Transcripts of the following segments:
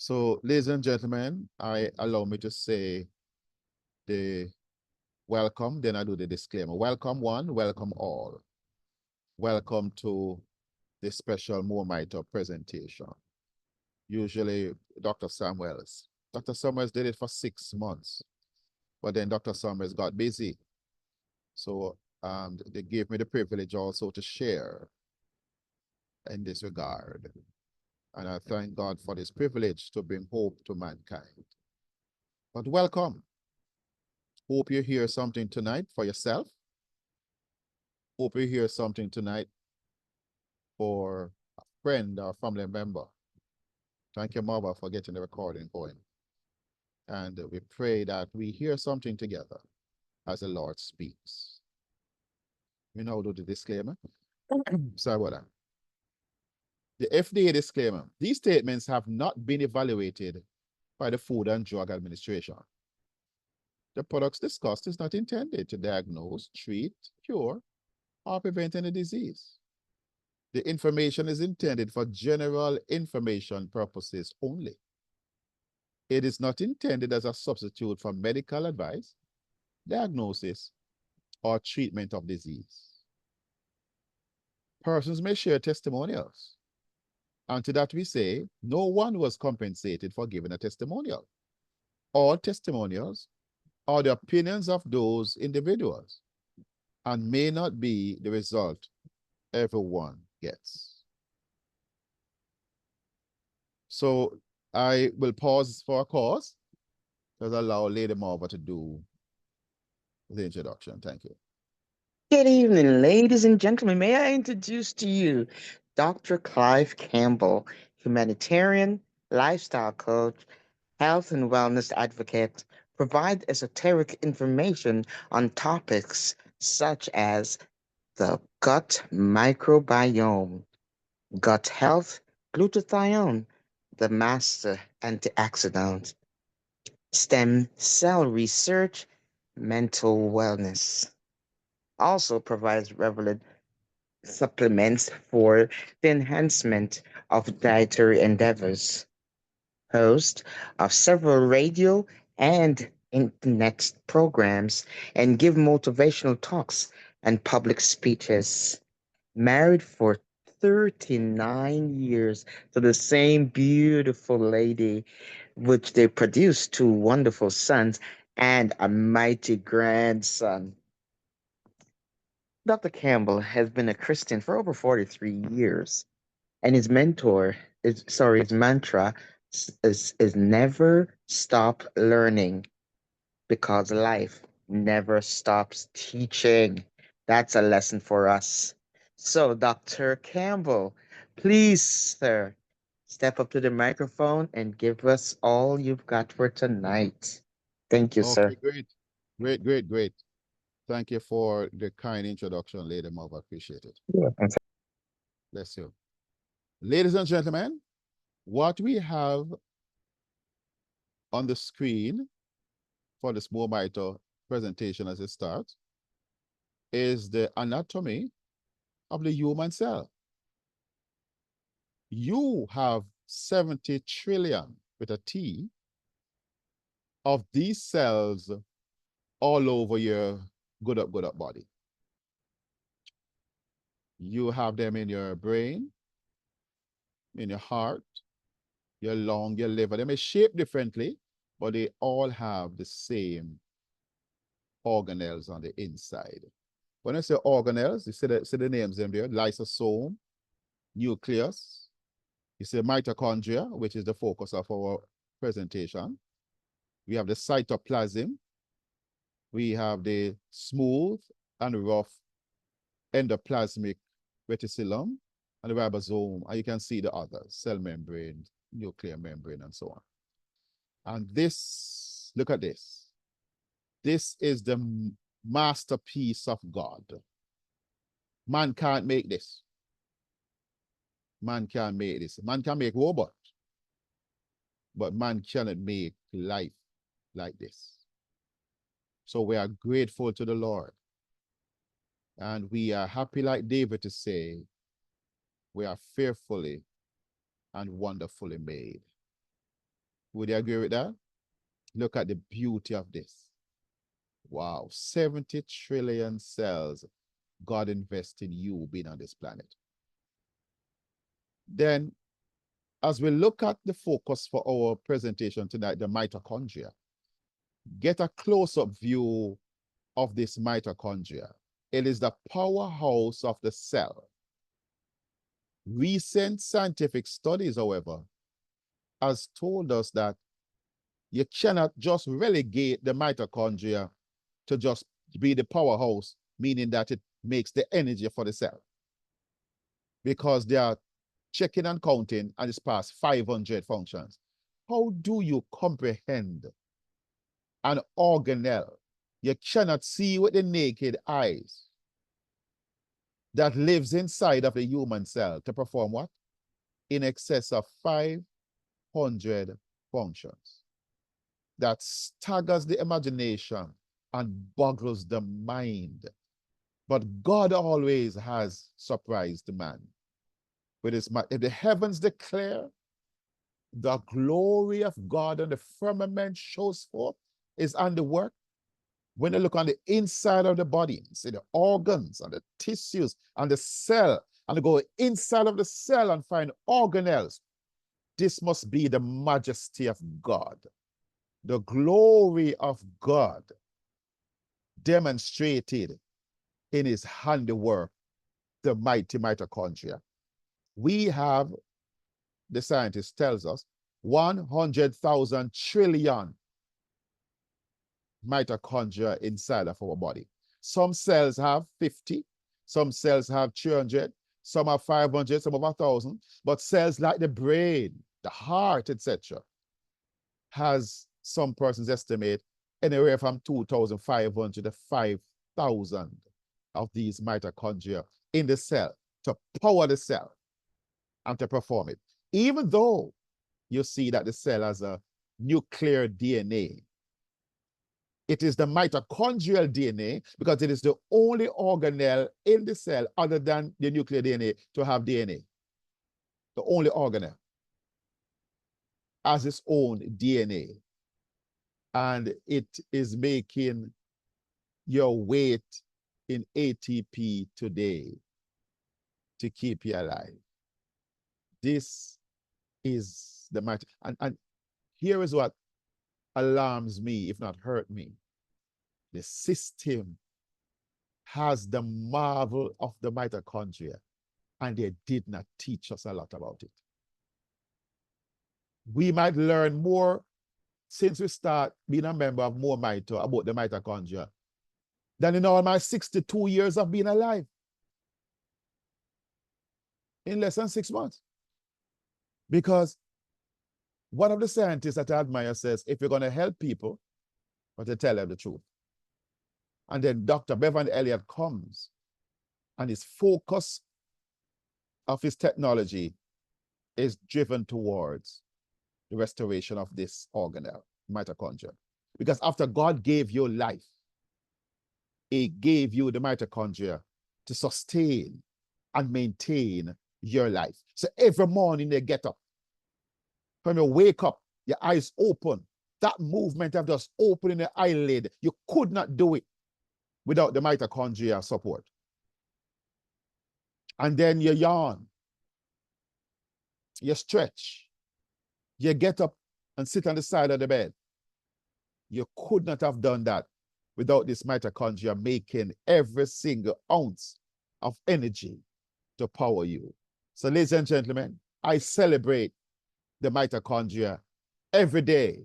So, ladies and gentlemen, allow me to say the welcome, then I do the disclaimer. Welcome one, welcome all. Welcome to this special Moormitre presentation. Usually Dr. Samuels. Dr. Samuels did it for 6 months, but then Dr. Samuels got busy. So they gave me the privilege also to share in this regard. And I thank God for this privilege to bring hope to mankind. But welcome. Hope you hear something tonight for yourself. Hope you hear something tonight for a friend or family member. Thank you, Mother, for getting the recording going. And we pray that we hear something together as the Lord speaks. We now do the disclaimer. Sorry about that. The FDA disclaimer. These statements have not been evaluated by the Food and Drug Administration. The products discussed is not intended to diagnose, treat, cure, or prevent any disease. The information is intended for general information purposes only. It is not intended as a substitute for medical advice, diagnosis, or treatment of disease. Persons may share testimonials. And to that we say, no one was compensated for giving a testimonial. All testimonials are the opinions of those individuals and may not be the result everyone gets. So I will pause for a cause to allow Lady Marva to do the introduction. Thank you. Good evening, ladies and gentlemen. May I introduce to you Dr. Clive Campbell, humanitarian, lifestyle coach, health and wellness advocate, provide esoteric information on topics such as the gut microbiome, gut health, glutathione, the master antioxidant, stem cell research, mental wellness. Also provides relevant supplements for the enhancement of dietary endeavors. Host of several radio and internet programs and give motivational talks and public speeches. Married for 39 years to the same beautiful lady, which they produced two wonderful sons and a mighty grandson. Dr. Campbell has been a Christian for over 43 years, and his mantra is never stop learning because life never stops teaching. That's a lesson for us. So, Dr. Campbell, please, sir, step up to the microphone and give us all you've got for tonight. Thank you, Okay, sir. great. Great, great, great. Thank you for the kind introduction, Lady Marva. Appreciate it. You're welcome, sir. Bless you. Ladies and gentlemen, what we have on the screen for this Moormitre presentation as it starts is the anatomy of the human cell. You have 70 trillion with a T of these cells all over your good up body. You have them in your brain, in your heart, your lung, your liver. They may shape differently, but they all have the same organelles on the inside. When I say organelles, you see the names in there: lysosome, nucleus. You see mitochondria, which is the focus of our presentation. We have the cytoplasm. We have the smooth and rough endoplasmic reticulum and the ribosome. And you can see the others: cell membrane, nuclear membrane, and so on. And this, look at this. This is the masterpiece of God. Man can't make this. Man can't make this. Man can make robot, but man cannot make life like this. So we are grateful to the Lord. And we are happy, like David, to say, we are fearfully and wonderfully made. Would you agree with that? Look at the beauty of this. Wow, 70 trillion cells God invests in you being on this planet. Then, as we look at the focus for our presentation tonight, the mitochondria, get a close-up view of this mitochondria. It is the powerhouse of the cell. Recent scientific studies, however, has told us that you cannot just relegate the mitochondria to just be the powerhouse, meaning that it makes the energy for the cell. Because they are checking and counting and it's past 500 functions. How do you comprehend an organelle you cannot see with the naked eyes that lives inside of the human cell to perform what? In excess of 500 functions. That staggers the imagination and boggles the mind. But God always has surprised man. With his, if the heavens declare, the glory of God and the firmament shows forth is on the work. When you look on the inside of the body, see the organs and the tissues and the cell, and you go inside of the cell and find organelles, this must be the majesty of God, the glory of God demonstrated in his handiwork, the mighty mitochondria. We have, the scientist tells us, 100,000 trillion mitochondria inside of our body. Some cells have 50, some cells have 300, some have 500, some have 1,000, but cells like the brain, the heart, etc., has, some persons estimate, anywhere from 2,500 to 5,000 of these mitochondria in the cell to power the cell and to perform it. Even though you see that the cell has a nuclear DNA, it is the mitochondrial DNA because it is the only organelle in the cell other than the nuclear DNA to have DNA. The only organelle has its own DNA. And it is making your weight in ATP today to keep you alive. This is the matter. And here is what alarms me, if not hurt me. The system has the marvel of the mitochondria, and they did not teach us a lot about it. We might learn more since we start being a member of More Mito about the mitochondria than in all my 62 years of being alive. In less than 6 months. Because one of the scientists that I admire says, if you're going to help people, but to tell them the truth. And then Dr. Bevan Elliott comes, and his focus of his technology is driven towards the restoration of this organelle, mitochondria. Because after God gave you life, he gave you the mitochondria to sustain and maintain your life. So every morning they get up. When you wake up, your eyes open. That movement of just opening the eyelid, you could not do it without the mitochondria support. And then you yawn. You stretch. You get up and sit on the side of the bed. You could not have done that without this mitochondria making every single ounce of energy to power you. So, ladies and gentlemen, I celebrate the mitochondria every day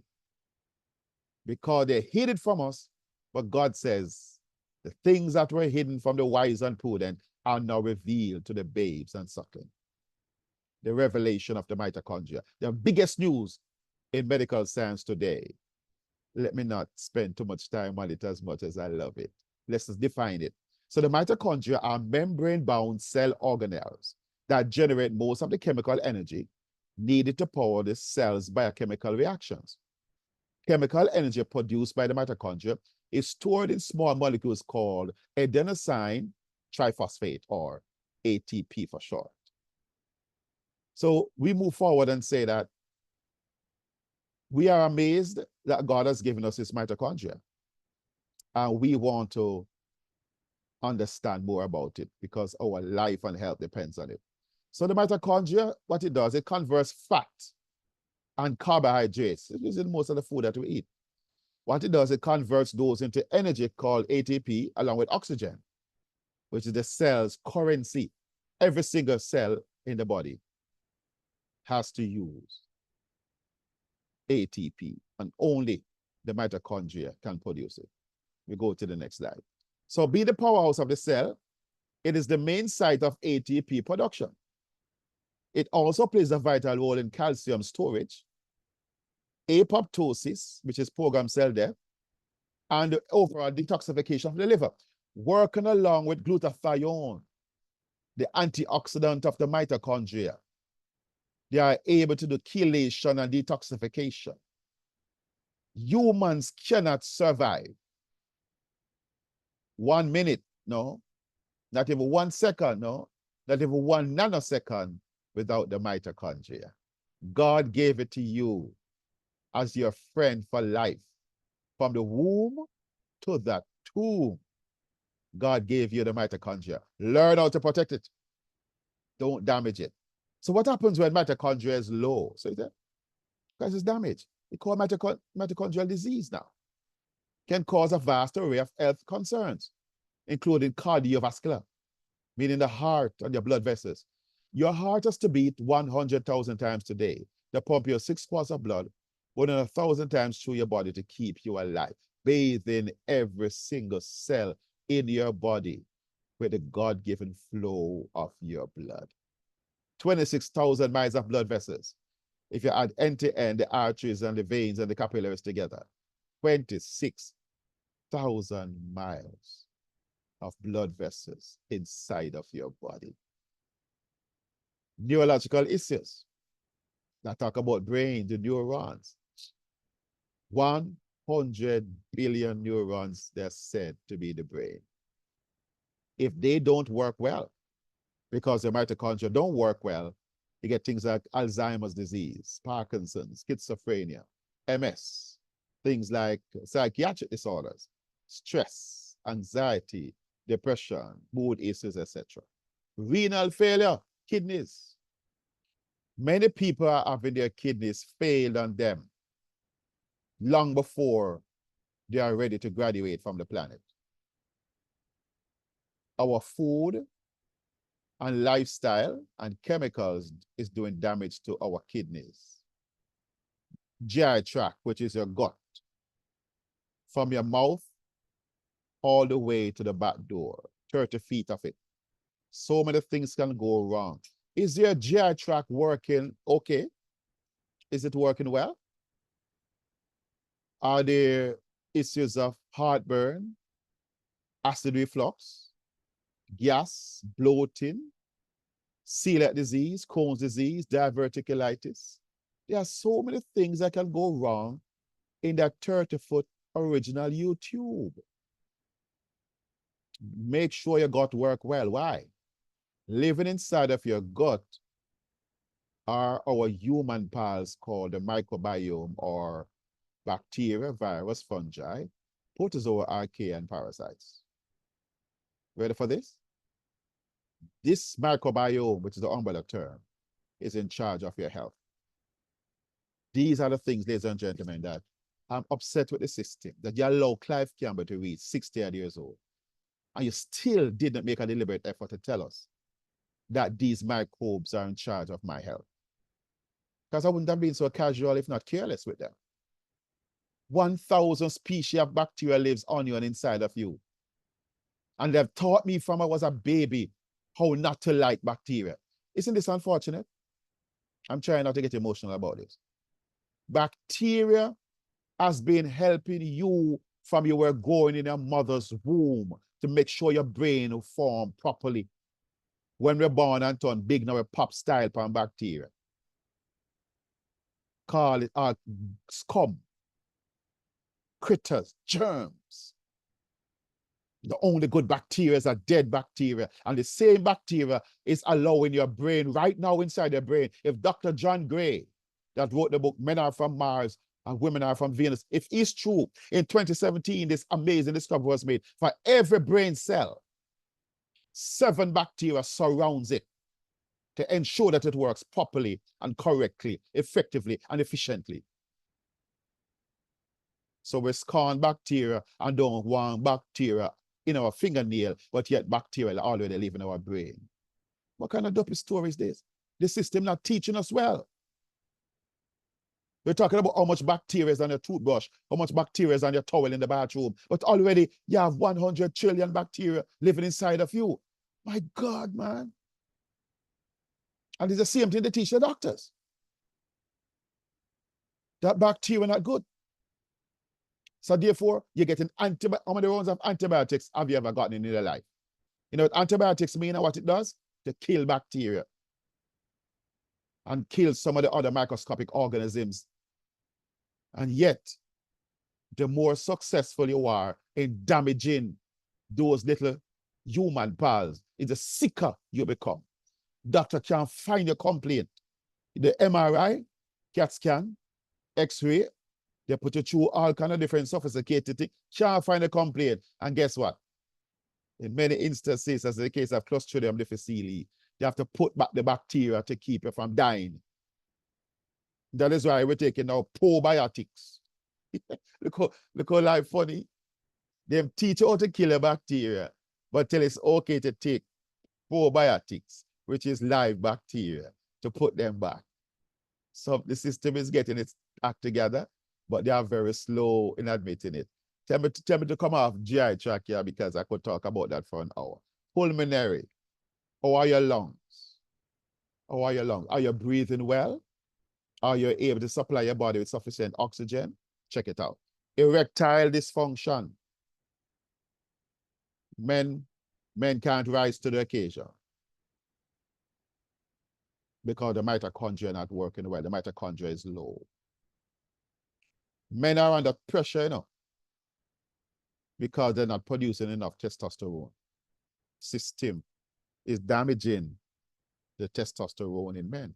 because they're hidden from us, but God says the things that were hidden from the wise and prudent are now revealed to the babes and suckling. The revelation of the mitochondria, the biggest news in medical science today. Let me not spend too much time on it as much as I love it. Let's just define it. So the mitochondria are membrane-bound cell organelles that generate most of the chemical energy needed to power the cell's biochemical reactions. Chemical energy produced by the mitochondria is stored in small molecules called adenosine triphosphate, or ATP for short. So we move forward and say that We are amazed that God has given us his mitochondria. And we want to understand more about it because our life and health depends on it. So the mitochondria, what it does, it converts fat and carbohydrates. This is in most of the food that we eat. What it does, it converts those into energy called ATP along with oxygen, which is the cell's currency. Every single cell in the body has to use ATP, and only the mitochondria can produce it. We go to the next slide. So be the powerhouse of the cell. It is the main site of ATP production. It also plays a vital role in calcium storage, apoptosis, which is programmed cell death, and the overall detoxification of the liver, working along with glutathione, the antioxidant of the mitochondria. They are able to do chelation and detoxification. Humans cannot survive 1 minute, no, not even 1 second, no, not even 1 nanosecond without the mitochondria. God gave it to you as your friend for life. From the womb to the tomb, God gave you the mitochondria. Learn how to protect it. Don't damage it. So what happens when mitochondria is low? So because it's damaged. It's called mitochondrial disease now. Can cause a vast array of health concerns, including cardiovascular, meaning the heart and your blood vessels. Your heart has to beat 100,000 times a day to pump your 6 quarts of blood more than 1,000 times through your body to keep you alive. Bathe in every single cell in your body with the God-given flow of your blood. 26,000 miles of blood vessels. If you add end to end, the arteries and the veins and the capillaries together, 26,000 miles of blood vessels inside of your body. Neurological issues that talk about brain, the neurons. 100 billion neurons, they're said to be the brain. If they don't work well, because the mitochondria don't work well, you get things like Alzheimer's disease, Parkinson's, schizophrenia, MS, things like psychiatric disorders, stress, anxiety, depression, mood issues, etc. Renal failure, kidneys. Many people are having their kidneys failed on them long before they are ready to graduate from the planet. Our food and lifestyle and chemicals is doing damage to our kidneys. GI tract, which is your gut, from your mouth all the way to the back door, 30 feet of it. So many things can go wrong. Is your GI tract working okay? Is it working well? Are there issues of heartburn, acid reflux, gas, bloating, celiac disease, Crohn's disease, diverticulitis? There are so many things that can go wrong in that 30-foot original U-tube. Make sure your gut work well. Why? Living inside of your gut are our human pals called the microbiome, or bacteria, virus, fungi, protozoa, archaea, and parasites. Ready for this? This microbiome, which is the umbrella term, is in charge of your health. These are the things, ladies and gentlemen, that I'm upset with the system, that you allow Clive Campbell to reach 60 years old, and you still didn't make a deliberate effort to tell us that these microbes are in charge of my health. Because I wouldn't have been so casual, if not careless, with them. 1,000 species of bacteria lives on you and inside of you. And they've taught me from I was a baby how not to like bacteria. Isn't this unfortunate? I'm trying not to get emotional about this. Bacteria has been helping you from you were growing in your mother's womb to make sure your brain will form properly. When we're born and turn big, now we pop style from bacteria. Call it scum, critters, germs. The only good bacteria are dead bacteria. And the same bacteria is allowing your brain right now inside your brain. If Dr. John Gray, that wrote the book Men Are From Mars, and women are from Venus. If it's true, in 2017, this amazing discovery was made. For every brain cell, 7 bacteria surrounds it to ensure that it works properly and correctly, effectively, and efficiently. So we scorn bacteria and don't want bacteria in our fingernail, but yet bacteria already live in our brain. What kind of dopey story is this? The system not teaching us well. We're talking about how much bacteria is on your toothbrush, how much bacteria is on your towel in the bathroom, but already you have 100 trillion bacteria living inside of you. My God, man. And it's the same thing they teach the doctors. That bacteria not good. So therefore, you're getting antibiotics. How many rounds of antibiotics have you ever gotten in your life? You know what antibiotics mean and what it does? To kill bacteria and kill some of the other microscopic organisms. And yet, the more successful you are in damaging those little human pals, the sicker you become. Doctor can't find your complaint. The MRI, CAT scan, X-ray, they put you through all kind of different sophisticated things, can't find a complaint. And guess what? In many instances, as in the case of Clostridium difficile, they have to put back the bacteria to keep you from dying. That is why we're taking now probiotics. look how life funny. They teach you how to kill a bacteria, but tell it's okay to take probiotics, which is live bacteria, to put them back. So the system is getting its act together, but they are very slow in admitting it. Tell me to come off GI track here because I could talk about that for an hour. Pulmonary. How are your lungs? How are your lungs? Are you breathing well? Are you able to supply your body with sufficient oxygen? Check it out. Erectile dysfunction. Men can't rise to the occasion because the mitochondria not working well. The mitochondria is low. Men are under pressure, you know, because they're not producing enough testosterone. System is damaging the testosterone in men.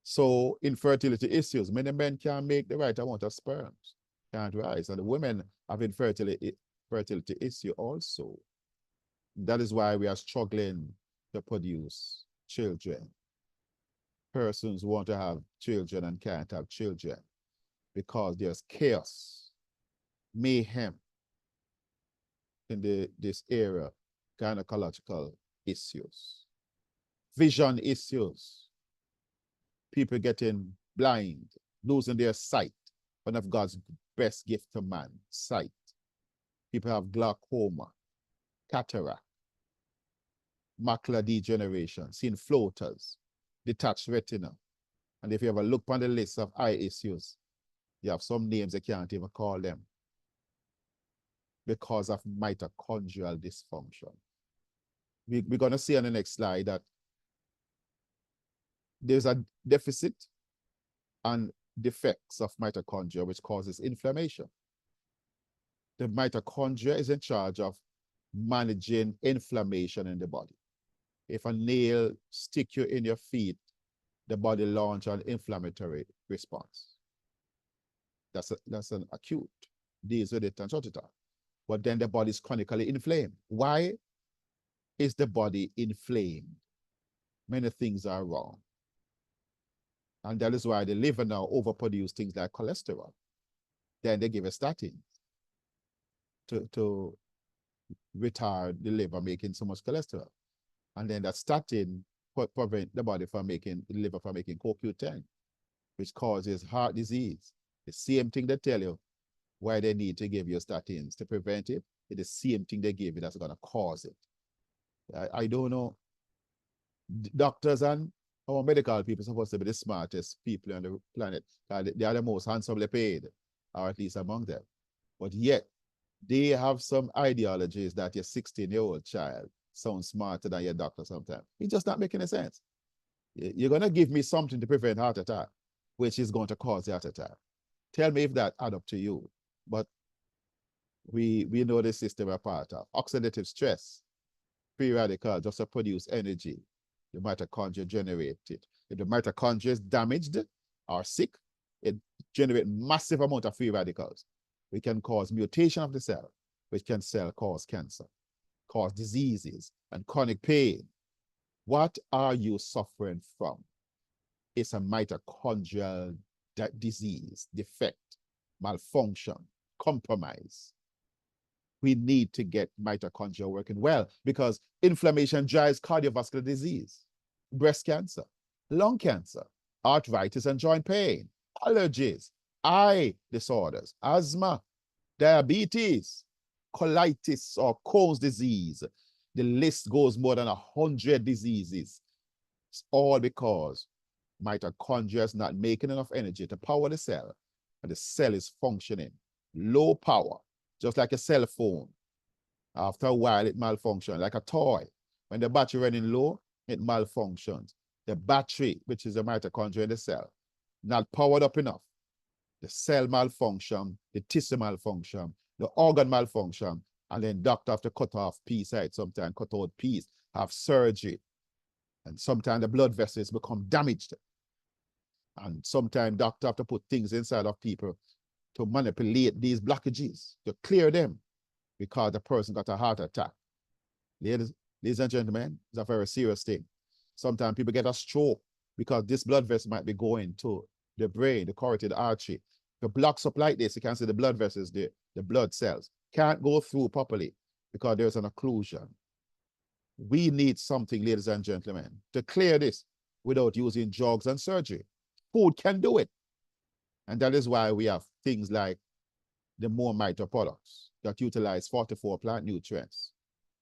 So infertility issues, many men can't make the right amount of sperms, can't rise. And the women have infertility issue also. That is why we are struggling to produce children. Persons want to have children and can't have children because there's chaos, mayhem in this era, gynecological issues, vision issues, people getting blind, losing their sight, one of God's best gift to man, sight. People have glaucoma, cataract, macular degeneration, seeing floaters, detached retina. And if you ever look on the list of eye issues, you have some names you can't even call them because of mitochondrial dysfunction. We're going to see on the next slide that there's a deficit and defects of mitochondria which causes inflammation. The mitochondria is in charge of managing inflammation in the body. If a nail stick you in your feet, the body launches an inflammatory response. That's an acute, deals with it and shut it off. But then the body is chronically inflamed. Why is the body inflamed? Many things are wrong. And that is why the liver now overproduces things like cholesterol. Then they give a statin to retard the liver making so much cholesterol. And then that statin prevent the body from making, the liver from making CoQ10, which causes heart disease. The same thing they tell you why they need to give you statins to prevent it. It's the same thing they give you that's going to cause it. I don't know. Doctors and our medical people are supposed to be the smartest people on the planet. They are the most handsomely paid, or at least among them. But yet, they have some ideologies that your 16-year-old child sounds smarter than your doctor sometimes. It's just not making any sense. You're going to give me something to prevent heart attack, which is going to cause heart attack. Tell me if that adds up to you. But we know the system we're part of. Oxidative stress, free radical, just to produce energy. The mitochondria generate it. If the mitochondria is damaged or sick, it generate massive amount of free radicals, which can cause mutation of the cell, which can cause cancer, cause diseases and chronic pain. What are you suffering from? It's a mitochondrial disease, defect, malfunction, compromise. We need to get mitochondria working well because inflammation drives cardiovascular disease, breast cancer, lung cancer, arthritis and joint pain, allergies, eye disorders, asthma, diabetes, colitis or Crohn's disease. The list goes more than 100 diseases. It's all because mitochondria is not making enough energy to power the cell, and the cell is functioning low power, just like a cell phone. After a while, it malfunctions, like a toy. When the battery running low, it malfunctions. The battery, which is the mitochondria in the cell, not powered up enough. The cell malfunction, the tissue malfunction, the organ malfunction, and then doctor have to cut off piece side, sometimes cut out piece, have surgery. And sometimes the blood vessels become damaged. And sometimes doctor have to put things inside of people to manipulate these blockages, to clear them, because the person got a heart attack. Ladies and gentlemen, it's a very serious thing. Sometimes people get a stroke because this blood vessel might be going to the brain, the carotid artery. If it blocks up like this, you can see the blood vessels, the blood cells can't go through properly because there's an occlusion. We need something, ladies and gentlemen, to clear this without using drugs and surgery. Food can do it. And that is why we have things like the More Mito products that utilize 44 plant nutrients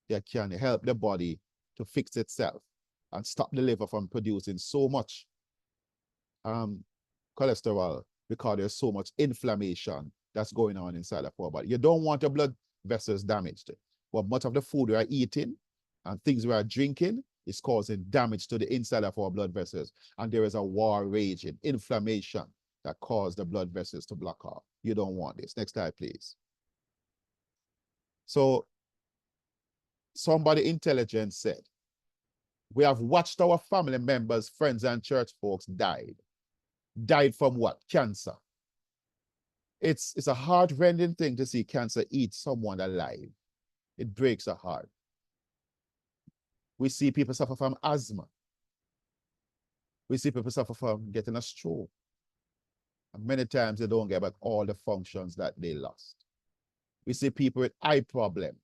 that can help the body to fix itself and stop the liver from producing so much cholesterol because there's so much inflammation that's going on inside of our body. You don't want your blood vessels damaged. But much of the food we are eating and things we are drinking is causing damage to the inside of our blood vessels. And there is a war raging, inflammation that causes the blood vessels to block off. You don't want this. Next slide, please. So somebody intelligent said, we have watched our family members, friends, and church folks died. Died from what? Cancer. It's a heart-rending thing to see cancer eat someone alive. It breaks a heart. We see people suffer from asthma. We see people suffer from getting a stroke. And many times they don't get back all the functions that they lost. We see people with eye problem.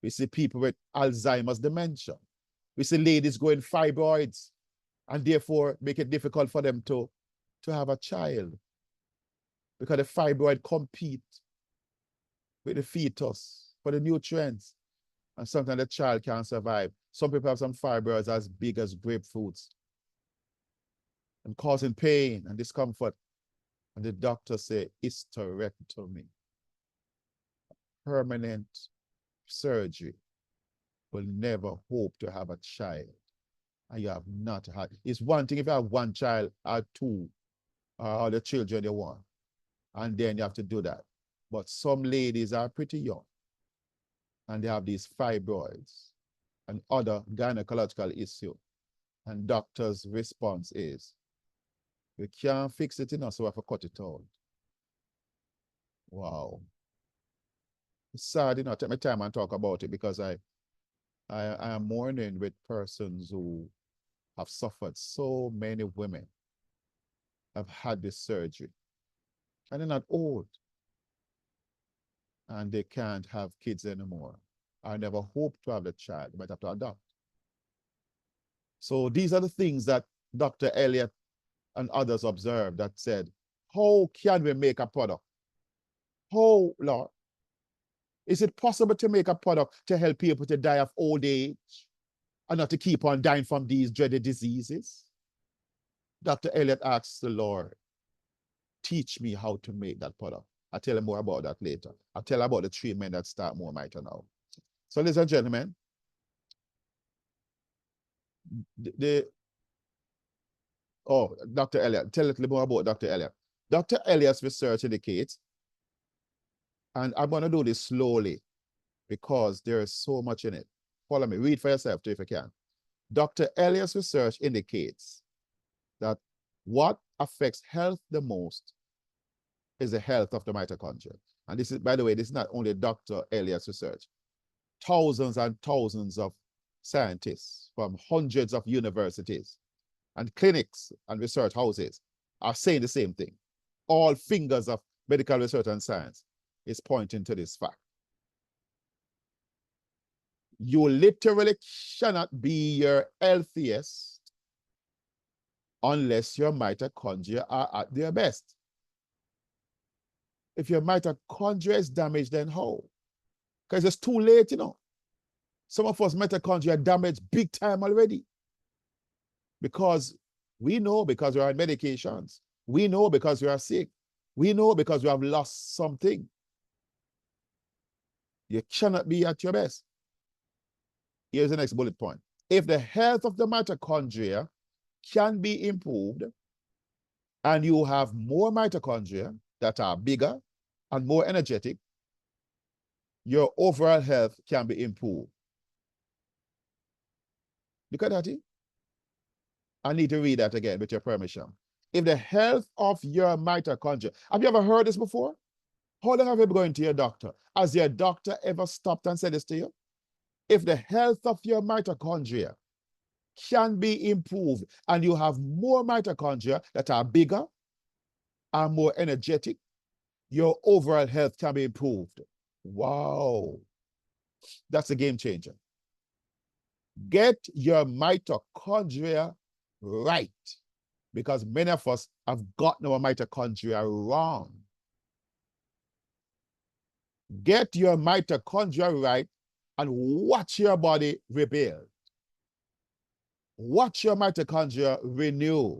We see people with Alzheimer's dementia. We see ladies going fibroids and therefore make it difficult for them to have a child because the fibroid compete with the fetus for the nutrients. And sometimes the child can't survive. Some people have some fibroids as big as grapefruits and causing pain and discomfort. And the doctor say, hysterectomy, permanent surgery, will never hope to have a child. And you have not had. It's one thing if you have one child or two, or all the children you want, and then you have to do that. But some ladies are pretty young, and they have these fibroids and other gynecological issues. And doctor's response is, we can't fix it enough, so we have to cut it out. Wow. It's sad, you know, take my time and talk about it because I am mourning with persons who have suffered. So many women have had this surgery and they're not old and they can't have kids anymore. I never hope to have a child, but have to adopt. So these are the things that Dr. Elliott and others observed that said, how can we make a product? How, Lord? Is it possible to make a product to help people to die of old age and not to keep on dying from these dreaded diseases? Dr. Elliott asked the Lord, teach me how to make that product. I'll tell you more about that later. I'll tell you about the 3 men that start More Mito now. So ladies and gentlemen, Dr. Elliott, tell a little more about Dr. Elliott. Dr. Elliott's research indicates, and I'm going to do this slowly because there is so much in it. Follow me, read for yourself too if you can. Dr. Elliott's research indicates that what affects health the most is the health of the mitochondria. And this is, by the way, this is not only Dr. Elliott's research. Thousands and thousands of scientists from hundreds of universities and clinics and research houses are saying the same thing. All fingers of medical research and science is pointing to this fact. You literally cannot be your healthiest unless your mitochondria are at their best. If your mitochondria is damaged, then how? Because it's too late, you know. Some of us mitochondria are damaged big time already. Because we know because we are on medications. We know because we are sick. We know because we have lost something. You cannot be at your best. Here's the next bullet point. If the health of the mitochondria can be improved and you have more mitochondria that are bigger and more energetic, your overall health can be improved. Look at that. I need to read that again with your permission. If the health of your mitochondria, have you ever heard this before? How long have you been going to your doctor? Has your doctor ever stopped and said this to you? If the health of your mitochondria can be improved and you have more mitochondria that are bigger and more energetic, your overall health can be improved. Wow. That's a game changer. Get your mitochondria right, because many of us have gotten our mitochondria wrong. Get your mitochondria right and watch your body rebuild. Watch your mitochondria renew.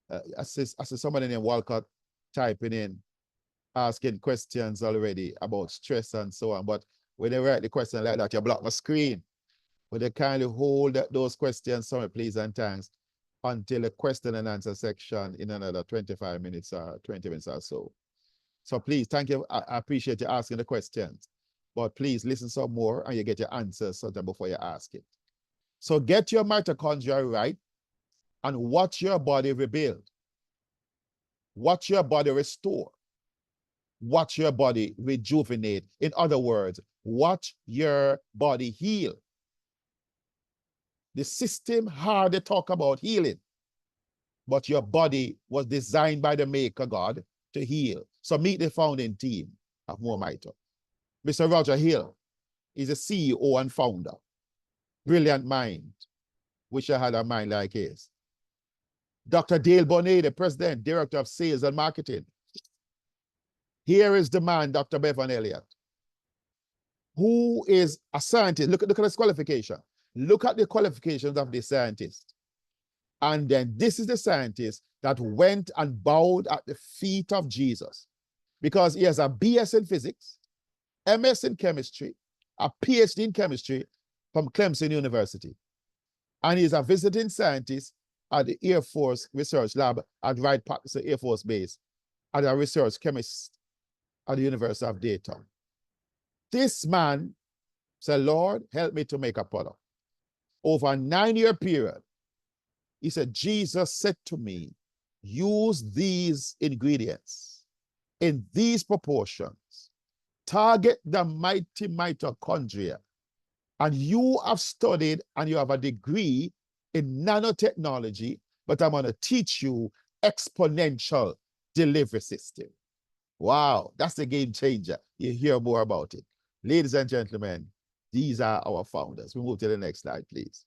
I see somebody named Walcott typing in, asking questions already about stress and so on. But when they write the question like that, you block my screen. Would you kindly hold those questions, sorry, please, and thanks, until the question and answer section in another 25 minutes or 20 minutes or so. So please, thank you. I appreciate you asking the questions. But please listen some more and you get your answers sometime before you ask it. So get your mitochondria right and watch your body rebuild. Watch your body restore. Watch your body rejuvenate. In other words, watch your body heal. The system hardly talk about healing, but your body was designed by the Maker God to heal. So meet the founding team of More Mito. Mr. Roger Hill is a CEO and founder. Brilliant mind. Wish I had a mind like his. Dr. Dale Bonet, the president, director of sales and marketing. Here is the man, Dr. Bevan Elliott, who is a scientist. Look at his qualification. Look at the qualifications of the scientist. And then this is the scientist that went and bowed at the feet of Jesus, because he has a BS in physics, MS in chemistry, a PhD in chemistry from Clemson University. And he's a visiting scientist at the Air Force Research Lab at Wright-Patterson Air Force Base, and a research chemist at the University of Dayton. This man said, Lord, help me to make a product. Over a 9-year period, he said, Jesus said to me, use these ingredients in these proportions, target the mighty mitochondria, and you have studied and you have a degree in nanotechnology, but I'm going to teach you exponential delivery system. Wow, that's the game changer. You hear more about it. Ladies and gentlemen, these are our founders. We move to the next slide, please.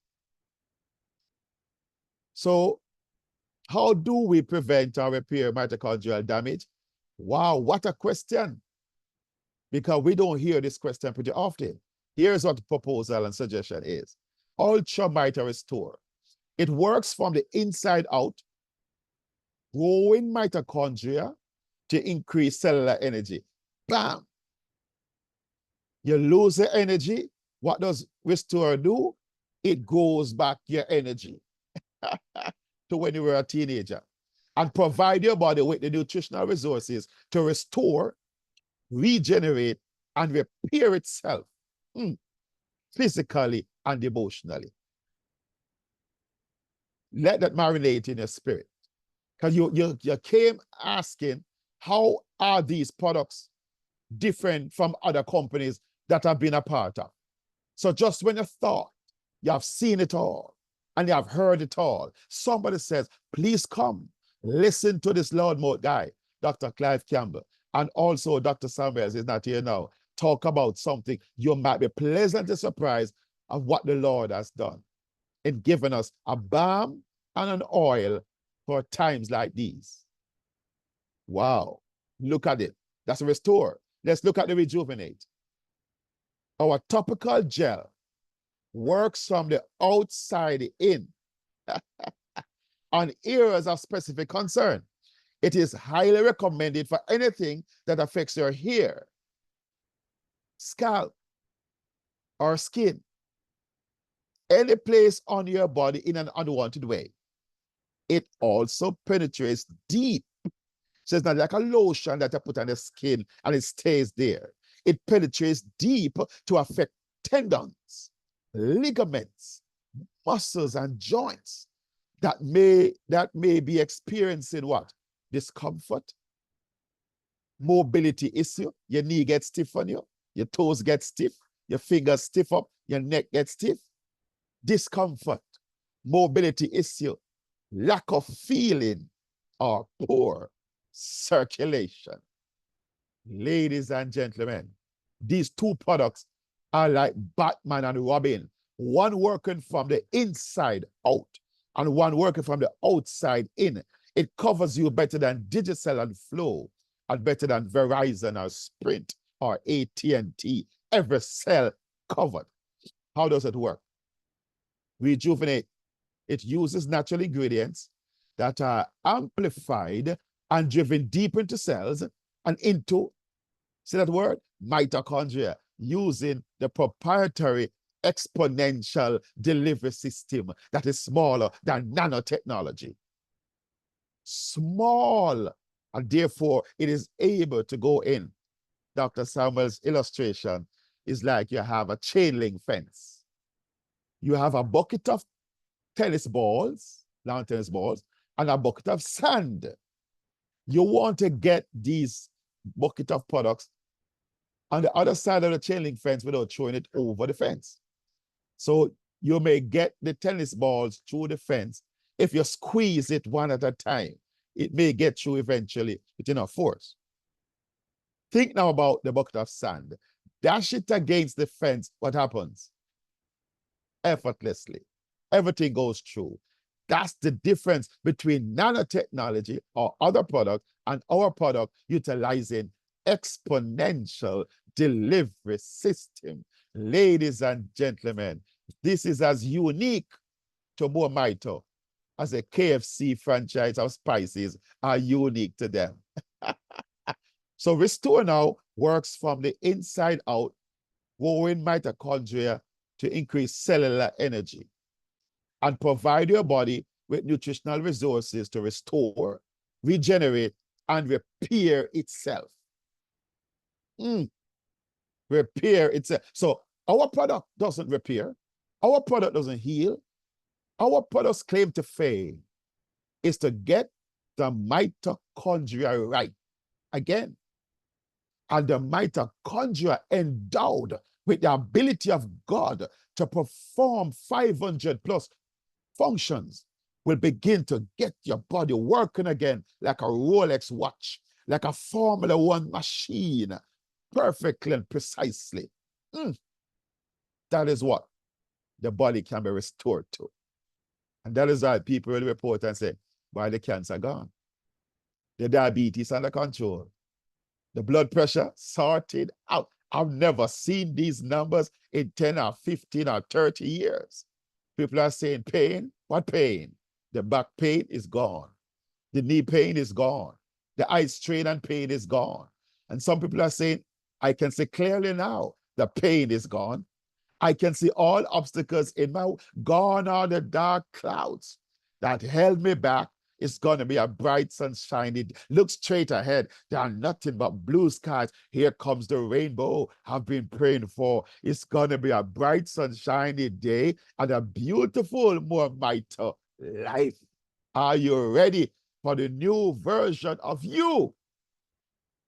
So how do we prevent or repair mitochondrial damage? Wow, what a question. Because we don't hear this question pretty often. Here's what the proposal and suggestion is. Ultra Mito Restore. It works from the inside out, growing mitochondria to increase cellular energy. Bam! You lose the energy. What does Restore do? It grows back your energy to when you were a teenager and provide your body with the nutritional resources to restore, regenerate, and repair itself physically and emotionally. Let that marinate in your spirit. Because you came asking How are these products different from other companies that I've been a part of? So just when you thought you have seen it all and you have heard it all, somebody says, please come, listen to this loudmouth guy, Dr. Clive Campbell, and also Dr. Samuels is not here now, talk about something. You might be pleasantly surprised of what the Lord has done in giving us a balm and an oil for times like these. Wow, look at it. That's a restore. Let's look at the rejuvenate. Our topical gel works from the outside in on areas of specific concern. It is highly recommended for anything that affects your hair, scalp, or skin, any place on your body in an unwanted way. It also penetrates deep. So it's not like a lotion that you put on the skin and it stays there. It penetrates deep to affect tendons, ligaments, muscles, and joints that may be experiencing what? Discomfort, mobility issue. Your knee gets stiff on you, your toes get stiff, your fingers stiff up, your neck gets stiff. Discomfort, mobility issue, lack of feeling, or poor circulation. Ladies and gentlemen, these two products are like Batman and Robin, one working from the inside out and one working from the outside in. It covers you better than Digicel and Flow, and better than Verizon or Sprint or AT&T. Every cell covered. How does it work? Rejuvenate. It uses natural ingredients that are amplified and driven deep into cells and into, see that word? Mitochondria, using the proprietary exponential delivery system that is smaller than nanotechnology. Small, and therefore it is able to go in. Dr. Samuel's illustration is like you have a chain link fence. You have a bucket of tennis balls, lawn tennis balls, and a bucket of sand. You want to get these bucket of products on the other side of the chain link fence without throwing it over the fence. So you may get the tennis balls through the fence. If you squeeze it one at a time, it may get through eventually with enough force. Think now about the bucket of sand. Dash it against the fence, what happens? Effortlessly. Everything goes through. That's the difference between nanotechnology or other product and our product utilizing exponential delivery system. Ladies and gentlemen, this is as unique to Mito as a KFC franchise of spices are unique to them. So Restore Now works from the inside out, growing mitochondria to increase cellular energy and provide your body with nutritional resources to restore, regenerate, and repair itself. Repair itself. So our product doesn't repair. Our product doesn't heal. Our product's claim to fame is to get the mitochondria right again. And the mitochondria endowed with the ability of God to perform 500 plus functions will begin to get your body working again like a Rolex watch, like a Formula One machine, perfectly and precisely. That is what the body can be restored to. And that is why people will report and say, why the cancer gone? The diabetes under control. The blood pressure sorted out. I've never seen these numbers in 10 or 15 or 30 years. People are saying pain. What pain? The back pain is gone. The knee pain is gone. The eye strain and pain is gone. And some people are saying, I can see clearly now, the pain is gone. I can see all obstacles in my, gone are the dark clouds that held me back. It's going to be a bright sunshiny, look straight ahead. There are nothing but blue skies. Here comes the rainbow I've been praying for. It's going to be a bright sunshiny day and a beautiful Mito life. Are you ready for the new version of you?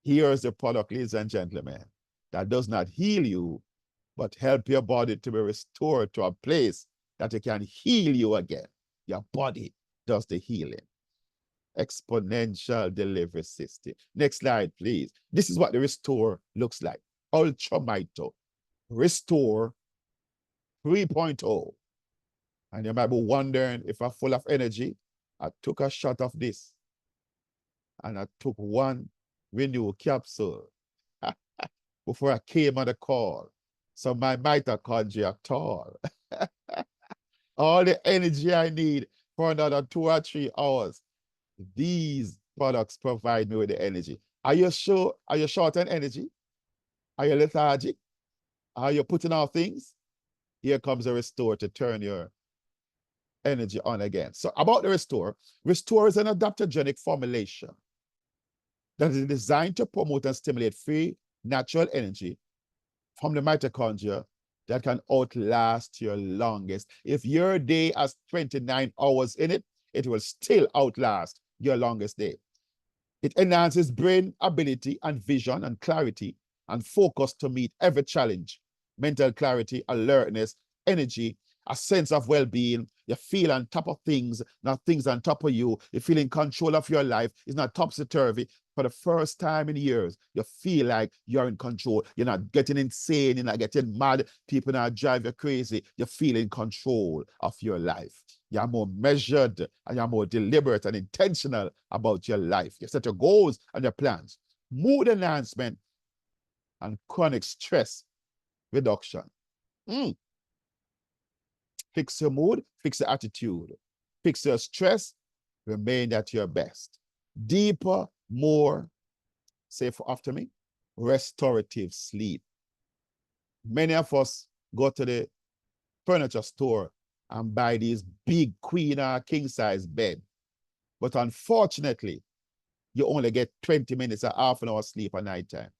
Here is the product, ladies and gentlemen, that does not heal you, but help your body to be restored to a place that it can heal you again. Your body does the healing. Exponential delivery system. Next slide, please. This is what the Restore looks like. Ultra Mito. Restore 3.0. And you might be wondering if I'm full of energy. I took a shot of this and I took one Renew capsule before I came on the call. So my mitochondria tall. All the energy I need for another 2 or 3 hours. These products provide me with the energy. Are you sure? Are you short on energy? Are you lethargic? Are you putting out things? Here comes a Restore to turn your energy on again. So about the Restore, Restore is an adaptogenic formulation that is designed to promote and stimulate free natural energy from the mitochondria that can outlast your longest. If your day has 29 hours in it, it will still outlast your longest day. It enhances brain ability and vision and clarity and focus to meet every challenge. Mental clarity, alertness, energy, a sense of well-being. You feel on top of things, not things on top of you. You feel in control of your life. It's not topsy-turvy. For the first time in years, you feel like you're in control. You're not getting insane. You're not getting mad. People not drive you crazy. You feel in control of your life. You're more measured and you're more deliberate and intentional about your life. You set your goals and your plans. Mood enhancement and chronic stress reduction. Fix your mood, fix your attitude, fix your stress, remain at your best. Deeper, more, say after me, restorative sleep. Many of us go to the furniture store and buy these big queen or king size bed. But unfortunately, you only get 20 minutes or half an hour sleep at night time.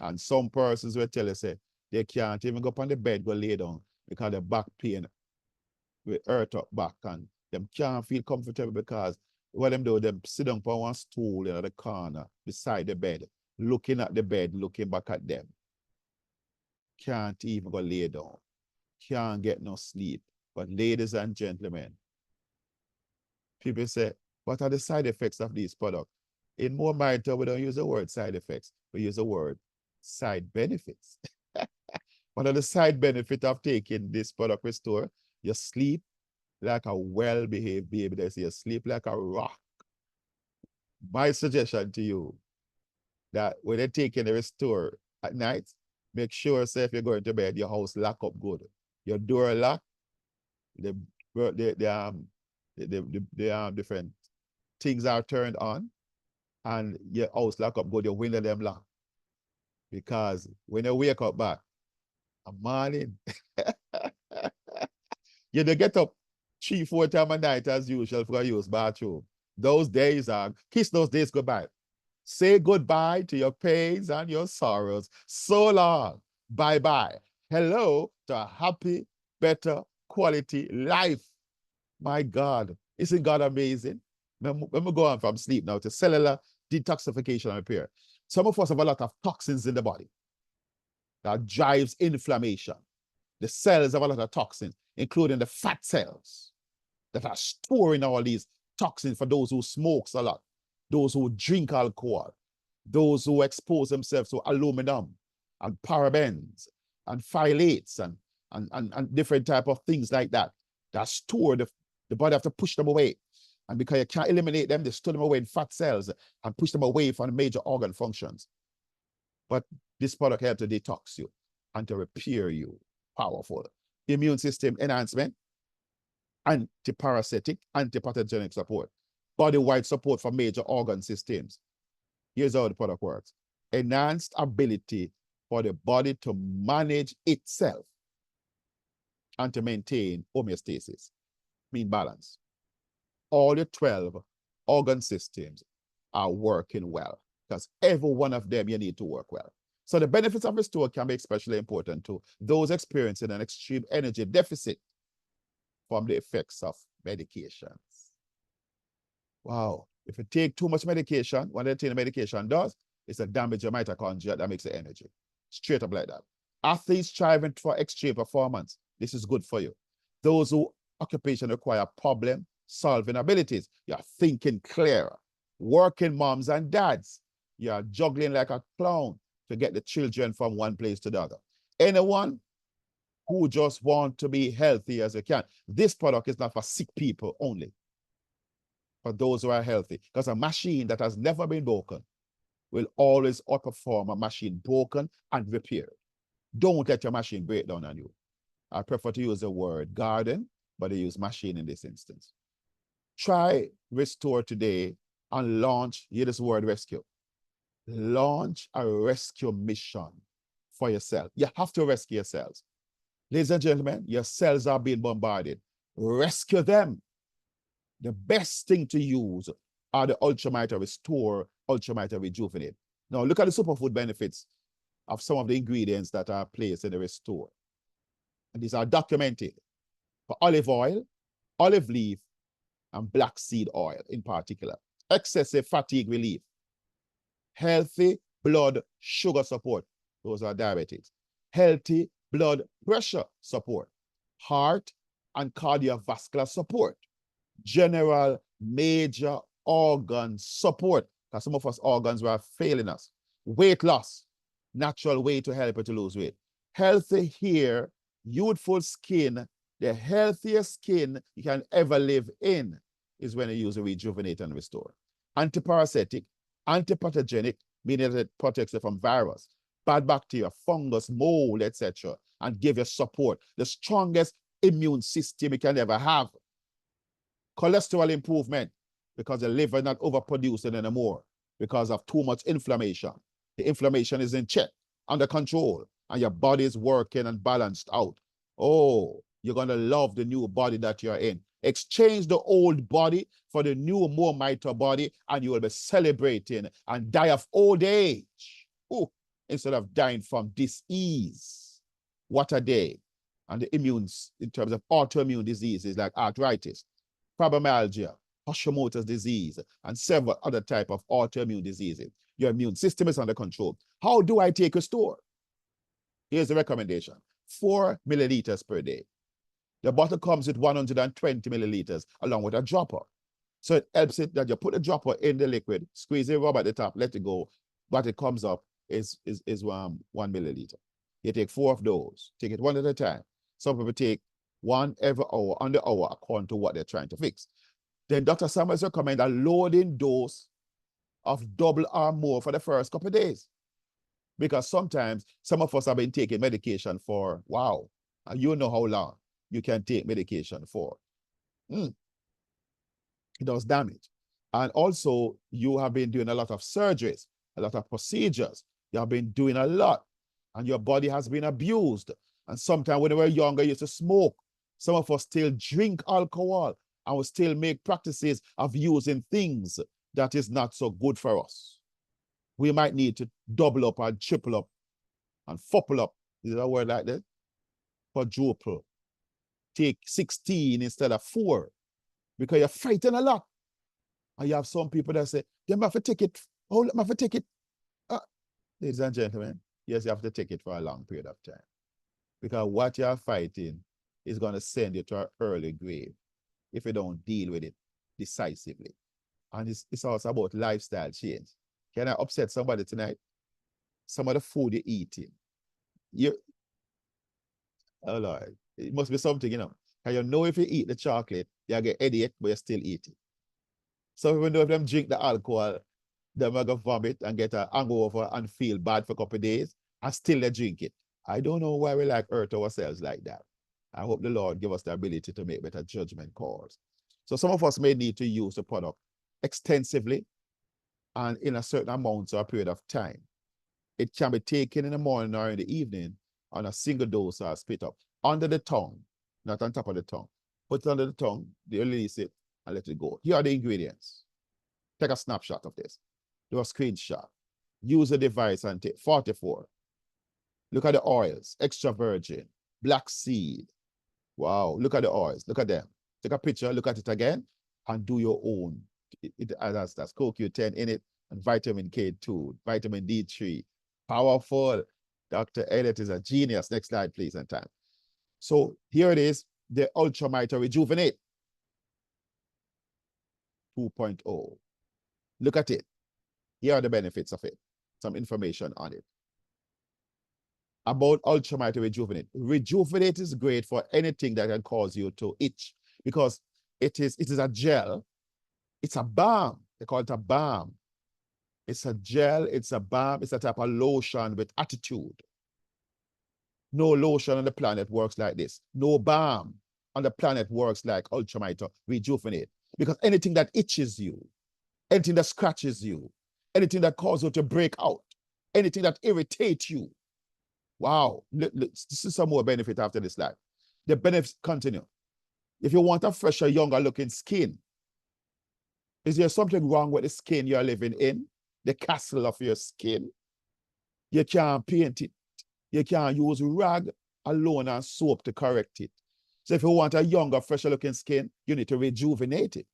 And some persons will tell you, say, they can't even go up on the bed, go lay down because the back pain will hurt up back and them can't feel comfortable because what them do, them sit down on one stool in the corner beside the bed, looking at the bed, looking back at them. Can't even go lay down. Can't get no sleep. But ladies and gentlemen, people say, what are the side effects of these products? In More Mito, we don't use the word side effects. We use the word side benefits. What are the side benefits of taking this product Restore? You sleep like a well-behaved baby. They say you sleep like a rock. My suggestion to you that when you're taking the Restore at night, make sure, say, if you're going to bed, your house lock up good. Your door lock, the different things are turned on, and your house lock up good, your window them lock. Because when you wake up back, a morning, you don't get up 3-4 times a night as usual for use bathroom. Those days are, kiss those days goodbye. Say goodbye to your pains and your sorrows. So long. Bye-bye. Hello to a happy, better quality life. My God, isn't God amazing? When we go on from sleep now to cellular detoxification and repair. Some of us have a lot of toxins in the body that drives inflammation. The cells have a lot of toxins, including the fat cells that are storing all these toxins for those who smoke a lot, those who drink alcohol, those who expose themselves to aluminum and parabens and phthalates and different type of things like that store the body have to push them away. And because you can't eliminate them, they store them away in fat cells and push them away from the major organ functions. But this product helps to detox you and to repair you. Powerful. Immune system enhancement, antiparasitic, antipathogenic support, body-wide support for major organ systems. Here's how the product works. Enhanced ability for the body to manage itself and to maintain homeostasis, mean balance. All your 12 organ systems are working well because every one of them you need to work well. So the benefits of Restore can be especially important to those experiencing an extreme energy deficit from the effects of medications. Wow. If you take too much medication, what the medication does, It's a damage your mitochondria that makes the energy. Straight up like that. Athletes striving for extreme performance. This is good for you. Those who occupation require problem-solving abilities. You're thinking clearer. Working moms and dads. You're juggling like a clown to get the children from one place to the other. Anyone who just want to be healthy as they can. This product is not for sick people only, for those who are healthy. Because a machine that has never been broken will always outperform a machine broken and repaired. Don't let your machine break down on you. I prefer to use the word garden, but I use machine in this instance. Try Restore today and launch, hear this word rescue. Launch a rescue mission for yourself. You have to rescue yourselves. Ladies and gentlemen, your cells are being bombarded. Rescue them. The best thing to use are the Ultramiter Restore, Ultramiter Rejuvenate. Now, look at the superfood benefits of some of the ingredients that are placed in the Restore. And these are documented for olive oil, olive leaf, and black seed oil in particular. Excessive fatigue relief. Healthy blood sugar support. Those are diabetics. Healthy blood pressure support. Heart and cardiovascular support. General major organ support. Because some of us organs were failing us. Weight loss. Natural way to help you to lose weight. Healthy hair, youthful skin. The healthiest skin you can ever live in is when you use a Rejuvenate and Restore. Antiparasitic, antipathogenic, meaning that it protects you from virus, bad bacteria, fungus, mold, etc., and give you support. The strongest immune system you can ever have. Cholesterol improvement, because the liver is not overproducing anymore because of too much inflammation. The inflammation is in check, under control, and your body is working and balanced out. Oh, you're going to love the new body that you're in. Exchange the old body for the new, more mighty body, and you will be celebrating and die of old age. Ooh, instead of dying from disease. What a day. And the immunes, in terms of autoimmune diseases like arthritis, fibromyalgia, Hashimoto's disease, and several other types of autoimmune diseases. Your immune system is under control. How do I take Restore? Here's the recommendation. 4 milliliters per day. The bottle comes with 120 milliliters along with a dropper. So it helps it that you put a dropper in the liquid, squeeze the rubber at the top, let it go. What it comes up is 1 milliliter. You take 4 of those. Take it one at a time. Some people take 1 every hour, on the hour, according to what they're trying to fix. Then Dr. Summers recommends a loading dose of double or more for the first couple of days. Because sometimes some of us have been taking medication for, wow, and you know how long you can take medication for. It does damage. And also, you have been doing a lot of surgeries, a lot of procedures. You have been doing a lot, and your body has been abused. And sometimes when we were younger, you used to smoke. Some of us still drink alcohol, and we still make practices of using things that is not so good for us. We might need to double up and triple up and fopple up. Is that a word like that? Quadruple. Take 16 instead of 4 because you're fighting a lot. And you have some people that say, you have to take it. Oh, I have to take it. Ladies and gentlemen, yes, you have to take it for a long period of time. Because what you're fighting is going to send you to an early grave if you don't deal with it decisively. And it's also about lifestyle change. Can I upset somebody tonight? Some of the food you're eating. Oh Lord, it must be something, you know. And you know if you eat the chocolate, you get headache, but you still eat it. So even though if them drink the alcohol, they might go vomit and get a hangover and feel bad for a couple of days, and still they drink it. I don't know why we like hurt ourselves like that. I hope the Lord give us the ability to make better judgment calls. So some of us may need to use the product extensively and in a certain amount or a period of time. It can be taken in the morning or in the evening on a single dose or spit up under the tongue, not on top of the tongue. Put it under the tongue, you release it and let it go. Here are the ingredients. Take a snapshot of this. Do a screenshot. Use the device and take 44. Look at the oils, extra virgin, black seed. Wow, look at the oils, look at them. Take a picture, look at it again, and do your own. It has that CoQ10 in it, and vitamin K2, vitamin D3. Powerful. Dr. Elliott is a genius. Next slide, please, and time. So here it is, the Ultramite Rejuvenate 2.0. Look at it. Here are the benefits of it. Some information on it. About Ultramite Rejuvenate. Rejuvenate is great for anything that can cause you to itch because it is a gel. It's a balm. They call it a balm. It's a gel, it's a balm, it's a type of lotion with attitude. No lotion on the planet works like this. No balm on the planet works like Ultramite Rejuvenate. Because anything that itches you, anything that scratches you, anything that causes you to break out, anything that irritates you. Wow, this is some more benefit after this slide. The benefits continue. If you want a fresher, younger looking skin, is there something wrong with the skin you're living in? The castle of your skin? You can't paint it. You can't use rag alone and soap to correct it. So if you want a younger, fresher looking skin, you need to rejuvenate it.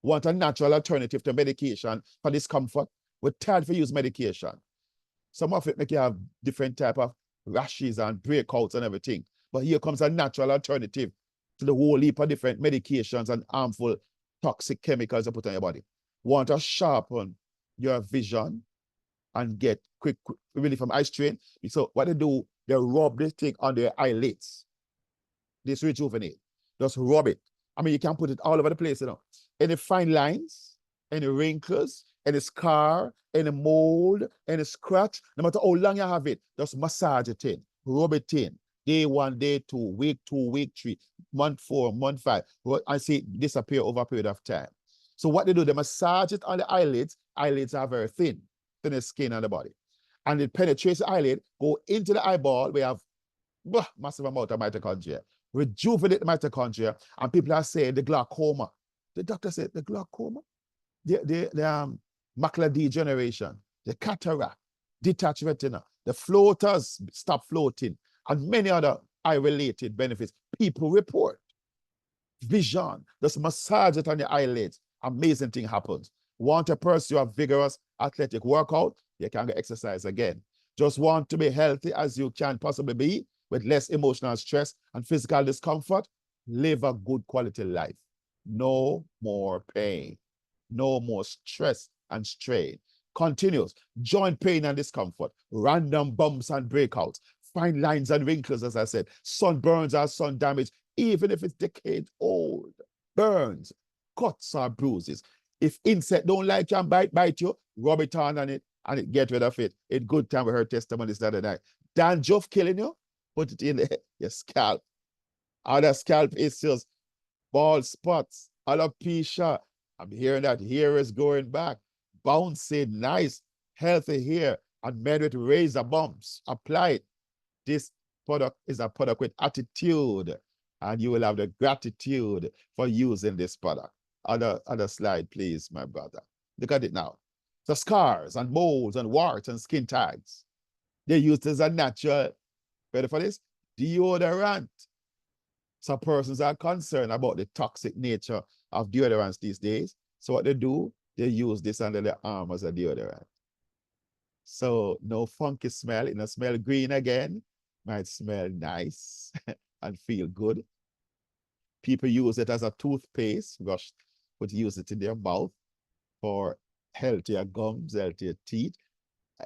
Want a natural alternative to medication for discomfort? We're tired for use medication. Some of it make you have different type of rashes and breakouts and everything. But here comes a natural alternative to the whole heap of different medications and harmful toxic chemicals you put on your body. Want to sharpen your vision and get quick relief from eye strain. So what they do, they rub this thing on their eyelids. This Rejuvenate. Just rub it. I mean, you can put it all over the place, you know. Any fine lines, any wrinkles, any scar, any mold, any scratch, no matter how long you have it, just massage it in, rub it in. Day 1, day 2, week 2, week 3, month 4, month 5. I see it disappear over a period of time. So what they do, they massage it on the eyelids. Eyelids are very thin skin on the body. And it penetrates the eyelid, go into the eyeball. We have massive amount of mitochondria. Rejuvenate the mitochondria. And people are saying the glaucoma. The doctor said the glaucoma, the macular degeneration, the cataract, detached retina, the floaters stop floating, and many other eye-related benefits. People report vision. Just massage it on the eyelids. Amazing thing happens. Want to pursue a vigorous athletic workout? You can get exercise again. Just want to be healthy as you can possibly be with less emotional stress and physical discomfort? Live a good quality life. No more pain. No more stress and strain. Continuous joint pain and discomfort, random bumps and breakouts, fine lines and wrinkles, as I said, sunburns or sun damage, even if it's decades old, burns, cuts or bruises. If insect don't like you and bite you, rub it on it and it get rid of it. In good time, we heard testimonies the other night. Dandruff killing you, put it in your scalp. Other scalp issues, bald spots, alopecia. I'm hearing that hair is going back, bouncing, nice, healthy hair, and men with razor bumps. Apply it. This product is a product with attitude, and you will have the gratitude for using this product. Other slide, please, my brother. Look at it now. The scars and moles and warts and skin tags. They're used as a natural, ready for this? Deodorant. Some persons are concerned about the toxic nature of deodorants these days. So what they do, they use this under their arm as a deodorant. So no funky smell, it don't smell green again. Might smell nice and feel good. People use it as a toothpaste, would use it in their mouth for healthier gums, healthier teeth,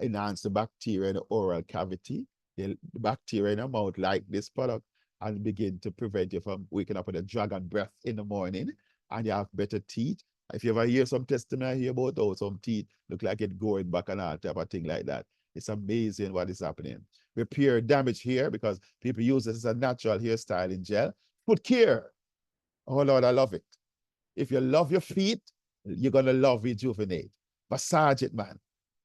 enhance the bacteria in the oral cavity. The bacteria in the mouth like this product and begin to prevent you from waking up with a dragon breath in the morning, and you have better teeth. If you ever hear some testimony here about how some teeth look like it going back and all type of thing like that, it's amazing what is happening. Repair damage here because people use this as a natural hairstyling gel. Foot care. Oh Lord, I love it. If you love your feet, you're gonna love Rejuvenate. Massage it, man.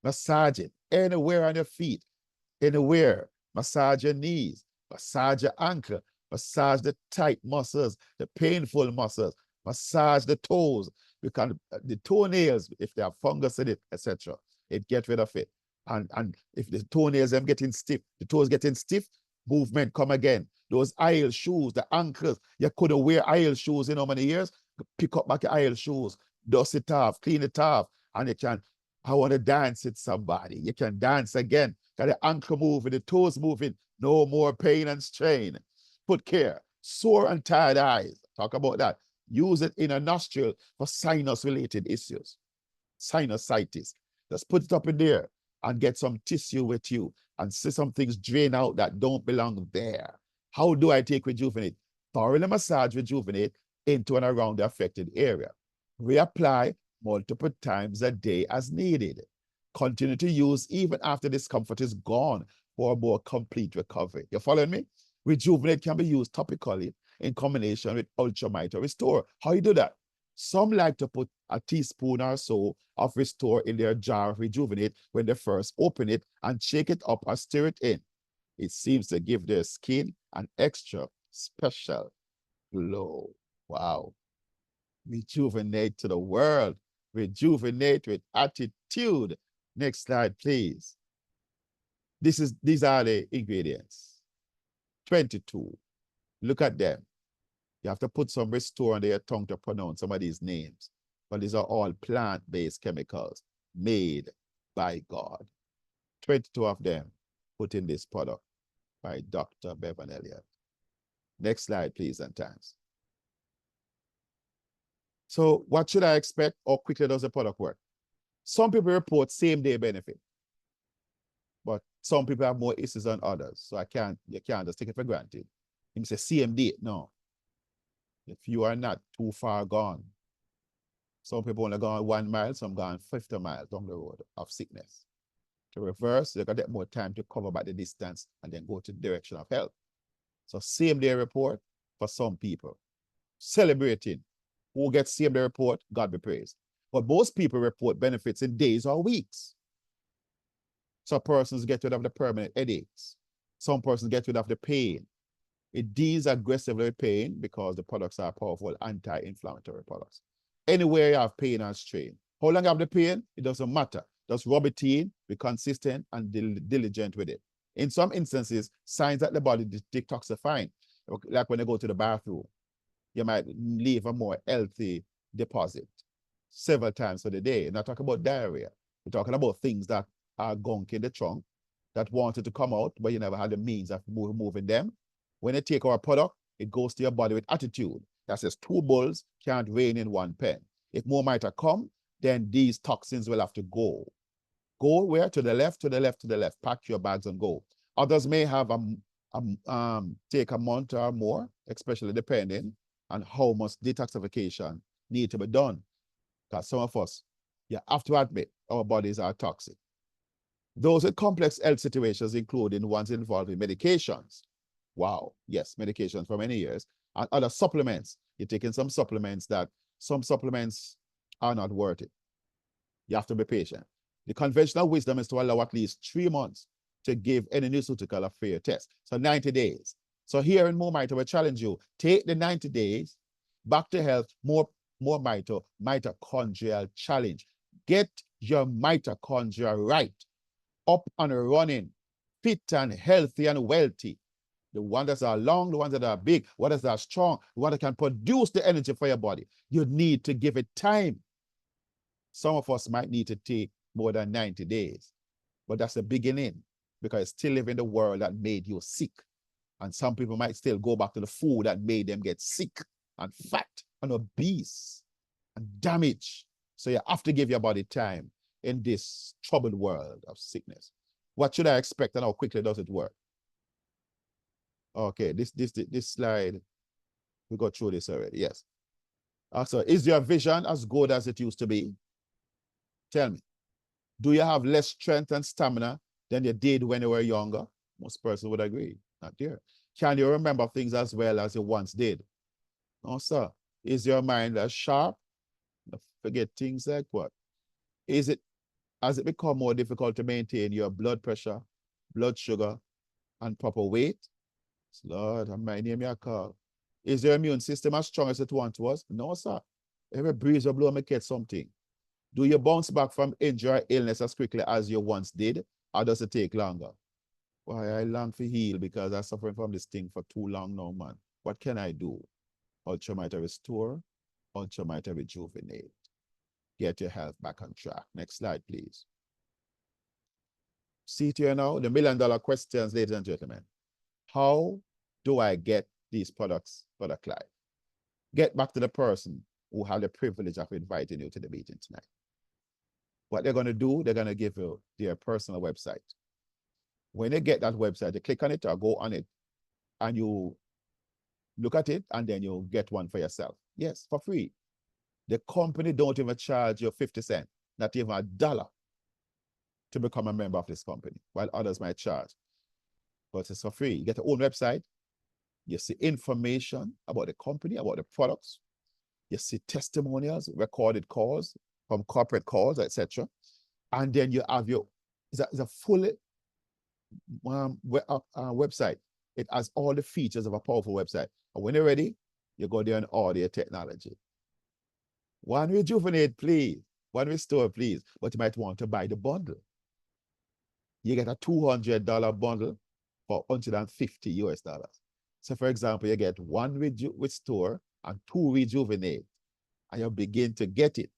Massage it anywhere on your feet, anywhere. Massage your knees, massage your ankle, massage the tight muscles, the painful muscles, massage the toes, because the toenails, if they have fungus in it, etc., it gets rid of it. And if the toenails them getting stiff, the toes getting stiff, movement come again. Those aisle shoes, the ankles, you couldn't wear aisle shoes in how many years? Pick up back your aisle shoes, dust it off, clean it off, and you can I want to dance with somebody. You can dance again. Got the ankle moving, the toes moving. No more pain and strain. Put care. Sore and tired eyes. Talk about that. Use it in a nostril for sinus-related issues. Sinusitis. Just put it up in there and get some tissue with you and see some things drain out that don't belong there. How do I take Rejuvenate? Thoroughly massage Rejuvenate into and around the affected area. Reapply multiple times a day as needed. Continue to use even after discomfort is gone for a more complete recovery. You following me? Rejuvenate can be used topically in combination with Ultramite or Restore. How you do that? Some like to put a teaspoon or so of Restore in their jar of Rejuvenate when they first open it and shake it up or stir it in. It seems to give their skin an extra special glow. Wow. Rejuvenate to the world. Rejuvenate with attitude. Next slide, please. These are the ingredients. 22. Look at them. You have to put some Restore on their tongue to pronounce some of these names. But these are all plant-based chemicals made by God. 22 of them put in this product by Dr. Bevan Elliott. Next slide, please, and thanks. So what should I expect? How quickly does the product work? Some people report same-day benefit, but some people have more issues than others. So you can't just take it for granted. You say CMD, no. If you are not too far gone, some people only gone 1 mile, some gone 50 miles down the road of sickness. To reverse, they got to get more time to cover back the distance and then go to the direction of health. So same-day report for some people. Celebrating. Who gets same-day report, God be praised. But most people report benefits in days or weeks. Some persons get rid of the permanent headaches. Some persons get rid of the pain. It deals aggressively with pain because the products are powerful anti-inflammatory products. Anywhere you have pain and strain. How long you have the pain? It doesn't matter. Just rub it in, be consistent and diligent with it. In some instances, signs that the body detoxifying, like when you go to the bathroom, you might leave a more healthy deposit several times for the day. We're not talking about diarrhea. We're talking about things that are gunk in the trunk that wanted to come out, but you never had the means of moving them. When you take our product, it goes to your body with attitude. That says 2 bulls can't reign in 1 pen. If more might have come, then these toxins will have to go. Go where? To the left, to the left, to the left. Pack your bags and go. Others may have take a month or more, especially depending on how much detoxification need to be done. Because some of us, you have to admit, our bodies are toxic. Those with complex health situations, including ones involving medications. Wow, yes, medications for many years. And other supplements. You're taking some supplements are not worth it. You have to be patient. The conventional wisdom is to allow at least 3 months to give any nutraceutical a fair test. So 90 days. So here in More Mito, we challenge you. Take the 90 days, back to health, more mitochondrial challenge. Get your mitochondria right, up and running, fit and healthy and wealthy. The ones that are long, the ones that are big, ones that are strong, the ones that can produce the energy for your body. You need to give it time. Some of us might need to take more than 90 days, but that's the beginning because still live in the world that made you sick. And some people might still go back to the food that made them get sick and fat and obese and damaged. So you have to give your body time in this troubled world of sickness. What should I expect and how quickly does it work? Okay, this slide, we got through this already, yes. So is your vision as good as it used to be? Tell me. Do you have less strength and stamina than you did when you were younger? Most persons would agree, not there. Can you remember things as well as you once did? No, sir. Is your mind as sharp? Forget things like what? Has it become more difficult to maintain your blood pressure, blood sugar, and proper weight? Lord, I might name your call. Is your immune system as strong as it once was? No, sir. Every breeze or blow may get something. Do you bounce back from injury or illness as quickly as you once did, or does it take longer? Why, I long to heal because I'm suffering from this thing for too long now, man. What can I do? Ultramite Restore, Ultramite Rejuvenate. get your health back on track. Next slide, please. See it here now, the million-dollar questions, ladies and gentlemen. How do I get these products for the client? Get back to the person who had the privilege of inviting you to the meeting tonight. What they're going to do, they're going to give you their personal website. When they get that website, you click on it or go on it, and you look at it, and then you get one for yourself. Yes, for free. The company don't even charge you 50 cents, not even $1 to become a member of this company, while others might charge. But it's for free. You get your own website. You see information about the company, about the products. You see testimonials, recorded calls from corporate calls, etc. And then you have your, it's a full website. It has all the features of a powerful website. And when you're ready, you go there and order your technology. One Rejuvenate, please. One Restore, please. But you might want to buy the bundle. You get a $200 bundle for $150 US. So for example, you get one Restore and two Rejuvenate, and you begin to get it,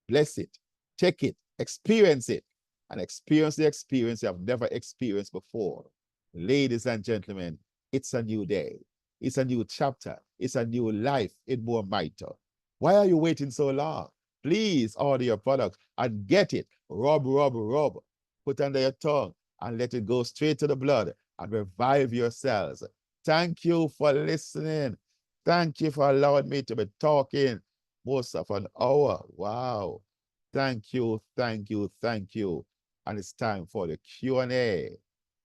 bless it, take it, experience it, and experience the experience you have never experienced before. Ladies and gentlemen, it's a new day. It's a new chapter. It's a new life in More Mitre. Why are you waiting so long? Please order your product and get it. Rub, rub, rub. Put under your tongue and let it go straight to the blood and revive your cells. Thank you for listening. Thank you for allowing me to be talking most of an hour. Wow. Thank you, thank you, thank you. And it's time for the Q&A,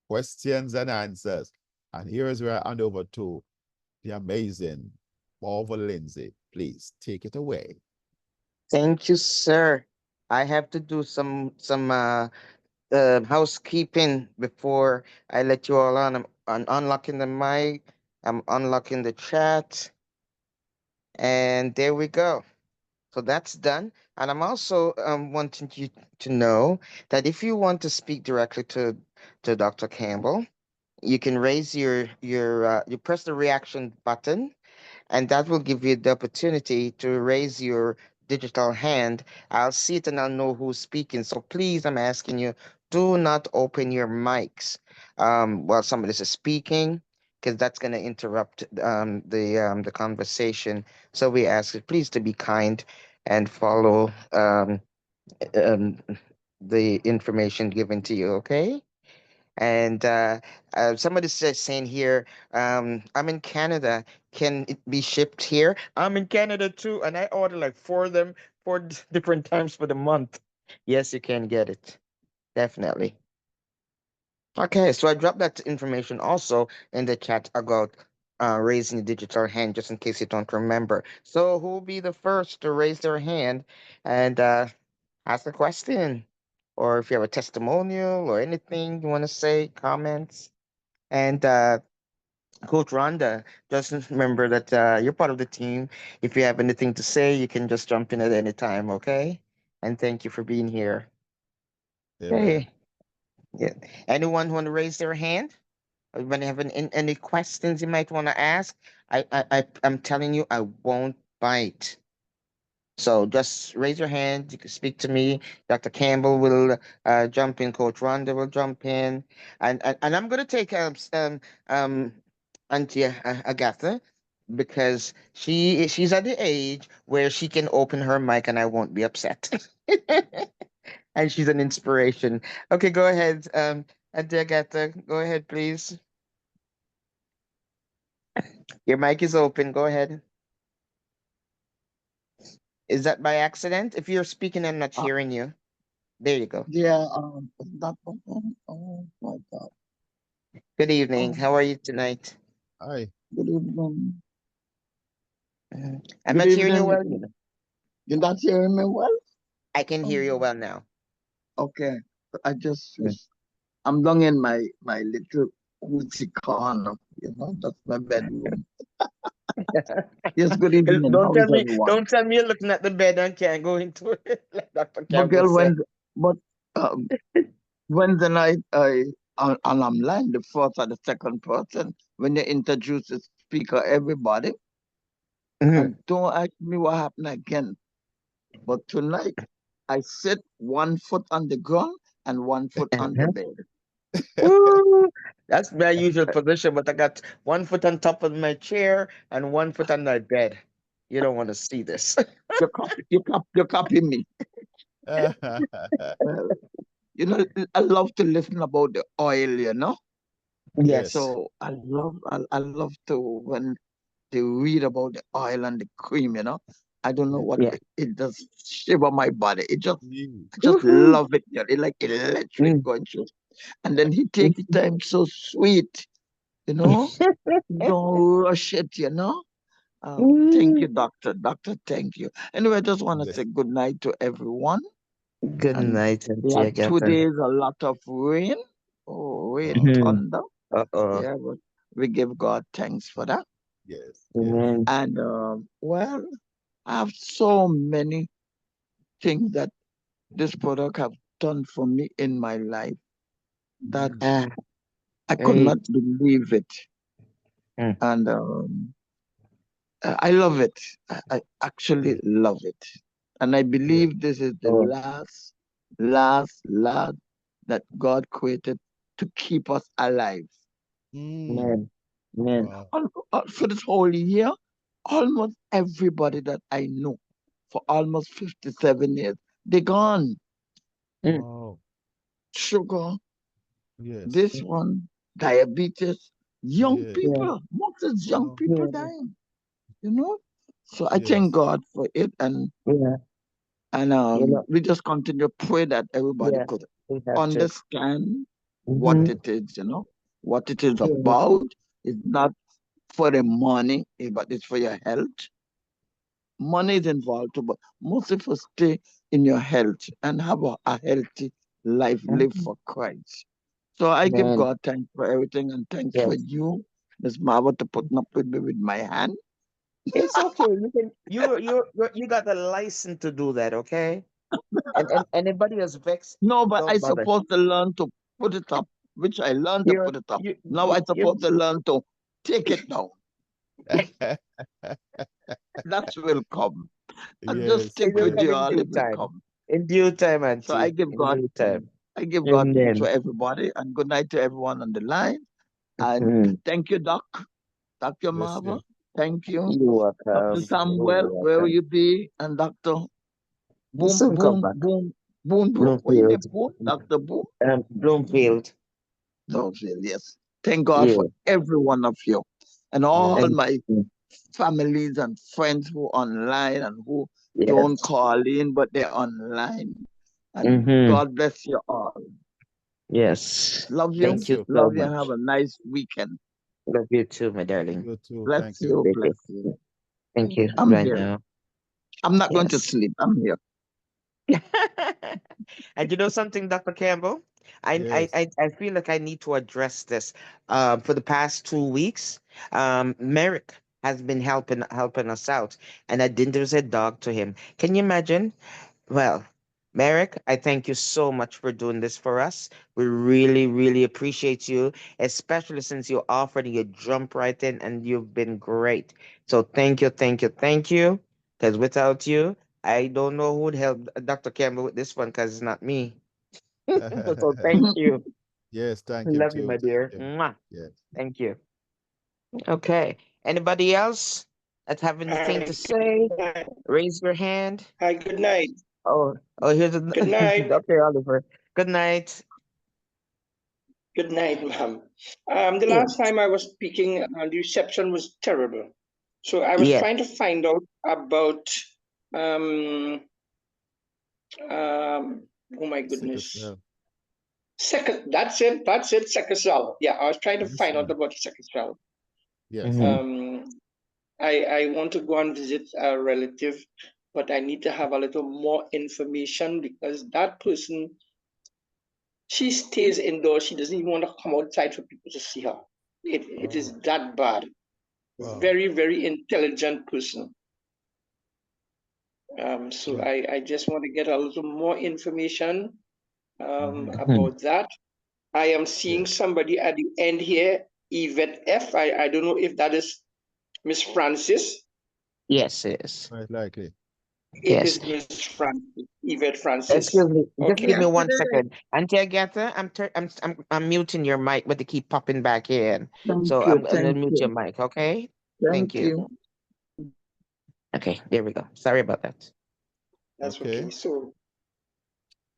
questions and answers. And here's where I hand over to the amazing Marvel Lindsay. Please take it away. Thank you, sir. I have to do some housekeeping before I let you all on. I'm unlocking the mic. I'm unlocking the chat. And there we go. So that's done. And I'm also wanting you to know that if you want to speak directly to Dr. Campbell, you can raise you press the reaction button, and that will give you the opportunity to raise your digital hand. I'll see it and I'll know who's speaking. So please, I'm asking you, do not open your mics while somebody is speaking, because that's going to interrupt the conversation. So we ask you please to be kind and follow um, the information given to you. Okay. And somebody says saying here, I'm in Canada. Can it be shipped here? I'm in Canada too, and I order like four of them, different times for the month. Yes, you can get it. Definitely. Okay, so I dropped that information also in the chat about raising the digital hand, just in case you don't remember. So who will be the first to raise their hand and ask a question? Or if you have a testimonial or anything you want to say, comments. And Coach Rhonda, just remember that you're part of the team. If you have anything to say, you can just jump in at any time, okay? And thank you for being here. Amen. Hey, yeah. Anyone want to raise their hand? Or when you have any questions you might want to ask, I'm telling you, I won't bite. So just raise your hand. You can speak to me. Dr. Campbell will jump in. Coach Rhonda will jump in, and I'm gonna take Auntie Agatha, because she's at the age where she can open her mic and I won't be upset. And she's an inspiration. Okay, go ahead, Auntie Agatha. Go ahead, please. Your mic is open. Go ahead. Is that by accident? If you're speaking, I'm not hearing you. There you go. Yeah, that one. Oh my God. Good evening. How are you tonight? Hi. Good evening. I'm Good not hearing you evening. well. You know. You're not hearing me well? I can hear you well now. Okay. I just I'm down in my little woodsy corner. That's my bedroom. Yes, good evening. How is everyone? Don't tell me you're looking at the bed and can't go into it, like Dr. But Campbell girl, said. when the night and I'm lying the first or the second person when you introduce the speaker, everybody, Mhm. and don't ask me what happened again. But tonight, I sit 1 foot on the ground and 1 foot on the bed. Woo! That's my usual position, but I got 1 foot on top of my chair and 1 foot on my bed. You don't want to see this. You copy me. Well, you know, I love to listen about the oil, you know. Yes. So I love to when they read about the oil and the cream, you know. I don't know what Yeah. it does shiver my body. I just Woohoo. love it. You know? It's like electric going through. And then he take the time so sweet, you know. Don't rush it, you know. Thank you, doctor. Doctor, thank you. Anyway, I just want to Yes. say good night to everyone. Good And night, we had Auntie 2 Agatha. days, a lot of rain. Oh, rain, Mhm. thunder. Uh-oh. Yeah, but we give God thanks for that. Yes. Amen. And well, I have so many things that this product have done for me in my life that Ah, I could right. not believe it. Mm. And I love it. I actually love it. And I believe this is the Oh. last that God created to keep us alive. Amen. Amen. Wow. For this whole year, almost everybody that I know for almost 57 years, they're gone. Mm. Wow. Sugar, Yes. this one, diabetes, young Yes. Yeah. people, most of young Wow. people Yeah. dying, you know? So I Yes. thank God for it. And Yeah. You know, we just continue to pray that everybody yeah, could we have to. understand what Mhm. it is, you know, what it is Yeah. about. It's not for the money, but it's for your health. Money is involved too, but most of us stay in your health and have a healthy life, live Mhm. for Christ. So I give Amen. God thanks for everything, and thanks for Yes. you, Miss Marva, to putting up with me with my hand. It's okay. You can you got the license to do that, okay? And anybody else vexed, No, but I don't bother. supposed to learn to put it up, which I learned to You put it up. you Now I you supposed to learn to take it down. That will come. And just Yes. stick it'll with Yes. come you, in all due it will time. come. In due time, So I Auntie. give In God due thanks. time. I give God thanks for Amen. everybody, and good night to everyone on the line. And Mhm. thank you, Doc. Dr. Yes. Marva. Yes. Thank you. You're Dr. welcome. Thank you. You're Samuel, where will welcome. you be? And Dr. You Boom, soon come Boom, back. Boom, Boom, Boom. What you name? Bloomfield. Boom? Dr. Boom? Bloomfield. Lovely, yes. Thank God Yeah. for every one of you and Yes. all And my families and friends who online and who don't yes. call in, but they're online. And Mm-hmm. God bless you all. Yes. Bless you. Thank you so Love you, and have much. a nice weekend. Love you too, my darling. You too. Bless Thank you. you, Take bless it. you. Thank you. I'm Bye here. now. I'm not going to Yes. sleep. I'm here. And you know something, Dr. Campbell? Yes. I feel like I need to address this. For the past 2 weeks, Merrick has been helping us out, and I didn't there's a dog to him. Can you imagine? Well, Merrick, I thank you so much for doing this for us. We really, really appreciate you, especially since you offered and you jump right in and you've been great. So thank you, thank you, thank you. Because without you, I don't know who would help Dr. Campbell with this one because it's not me. So thank you. Yes. Thank you Love you, too. my Thank dear. you. Mwah. Yes. Thank you. Okay. Anybody else that have anything to Hi, say? Raise your hand. hi, good night. Oh, here's a Good night. Dr. Oliver. Good night. Good night, ma'am. The Yeah. last time I was speaking, the reception was terrible. So I was Yeah. trying to find out about, um, oh my Sickle goodness. cell. That's it, sickle cell. Yeah, I was trying to Yes. find out about sickle cell. Yes. Mhm. Um, I want to go and visit a relative, but I need to have a little more information because that person, she stays indoors. She doesn't even want to come outside for people to see her. It is Oh, that bad. wow. Very, very intelligent person. So Yeah. I just want to get a little more information Mm-hmm. Mhm. about that. I am seeing Yes. somebody at the end here, Yvette F. I don't know if that is Miss Francis. Yes, yes. Quite likely. It Yes. is Miss Francis, Yvette Francis. Excuse me. Just give Okay. me 1 second. Auntie Agatha, I'm muting your mic, but they keep popping back in. So I'm gonna Thank mute your you, mic, okay? Thank thank you. you. Okay, there we go. Sorry about that. That's Okay. okay. So,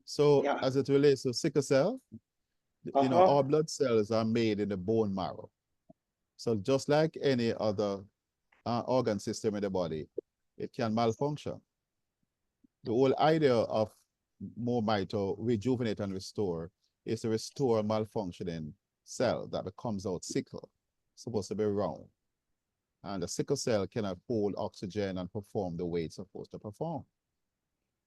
So yeah. as it relates to sickle cell, you know, Uh-huh. our blood cells are made in the bone marrow. So just like any other organ system in the body, it can malfunction. The whole idea of Momito rejuvenate and restore is to restore a malfunctioning cell that becomes out sickle, supposed to be round. And the sickle cell cannot hold oxygen and perform the way it's supposed to perform.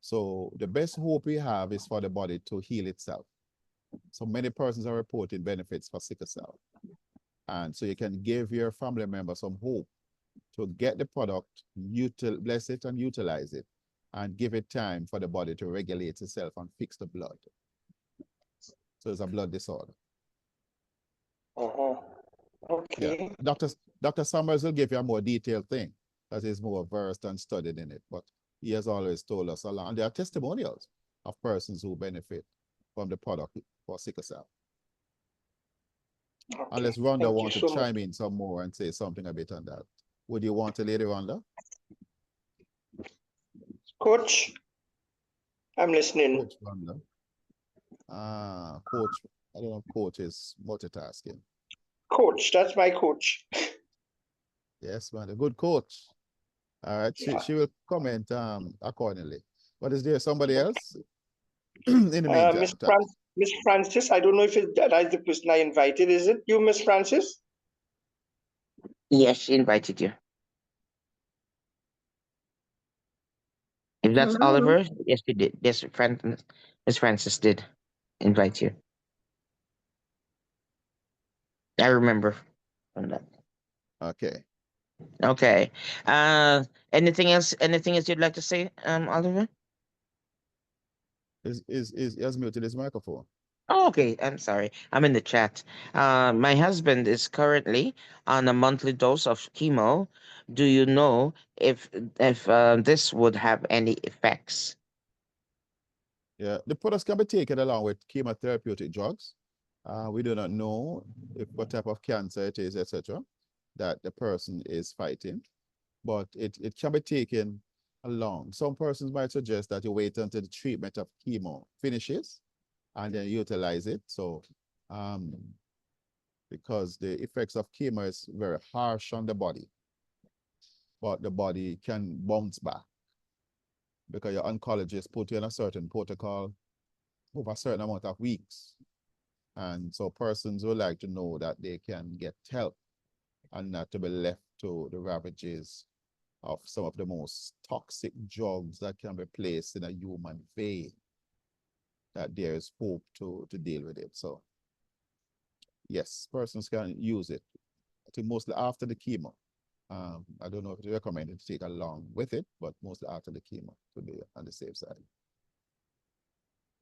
So the best hope we have is for the body to heal itself. So many persons are reporting benefits for sickle cell. And so you can give your family member some hope to get the product, bless it and utilize it, and give it time for the body to regulate itself and fix the blood. So it's a blood disorder. Uh-huh. Okay. Yeah. Dr. Summers will give you a more detailed thing, as he's more versed and studied in it. But he has always told us a lot. And there are testimonials of persons who benefit from the product for sickle cell. Okay. Unless Rhonda Thank you wants to so much. chime in some more and say something a bit on that. Would you want to, Lady Rhonda? Coach, I'm listening. Coach Rhonda. Coach, I don't know if coach is multitasking. Coach, that's my coach. Yes, man, a good coach. All right, Yeah. she will comment accordingly. But is there somebody else in the meantime? Miss Francis, I don't know if that is the person I invited. Is it you, Miss Francis? Yes, she invited you. If that's Hello. Oliver, yes, she did. Yes, Miss Francis did invite you. I remember from that. Okay. Okay. Anything else? Anything else you'd like to say, Oliver? He has muted his microphone. Oh, okay. I'm sorry. I'm in the chat. My husband is currently on a monthly dose of chemo. Do you know if this would have any effects? Yeah, the products can be taken along with chemotherapeutic drugs. We do not know if what type of cancer it is, etc., that the person is fighting, but it can be taken along. Some persons might suggest that you wait until the treatment of chemo finishes and then utilize it. So, because the effects of chemo is very harsh on the body, but the body can bounce back because your oncologist put you in a certain protocol over a certain amount of weeks. And so persons would like to know that they can get help and not to be left to the ravages of some of the most toxic drugs that can be placed in a human vein, that there is hope to deal with it. So yes, persons can use it. I think mostly after the chemo. I don't know if it's recommended to take along with it, but mostly after the chemo to be on the safe side.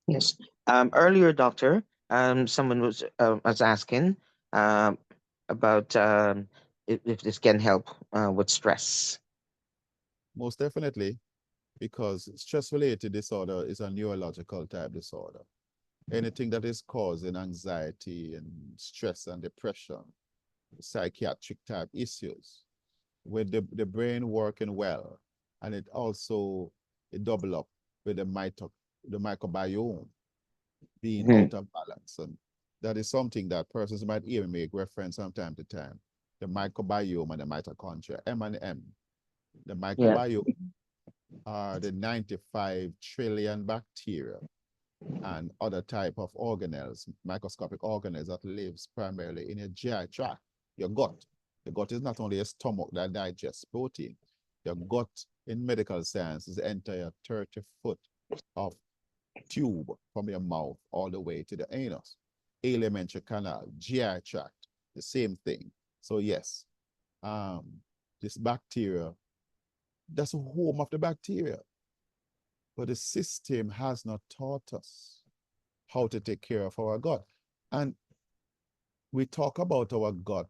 Yes. Earlier, doctor, someone was asking about if this can help with stress. Most definitely, because stress-related disorder is a neurological type disorder. Anything that is causing anxiety and stress and depression, psychiatric type issues, with the brain working well, and it also it double up with the microbiome being out of balance. And that is something that persons might even make reference from time to time. The microbiome and the mitochondria, M and M. The microbiome are the 95 trillion bacteria and other type of organelles, microscopic organelles that lives primarily in your GI tract, your gut. The gut is not only a stomach that digests protein. Your gut in medical science is the entire 30-foot of tube from your mouth all the way to the anus. Alimentary canal, GI tract, the same thing. So yes, this bacteria, that's the home of the bacteria. But the system has not taught us how to take care of our gut. And we talk about our gut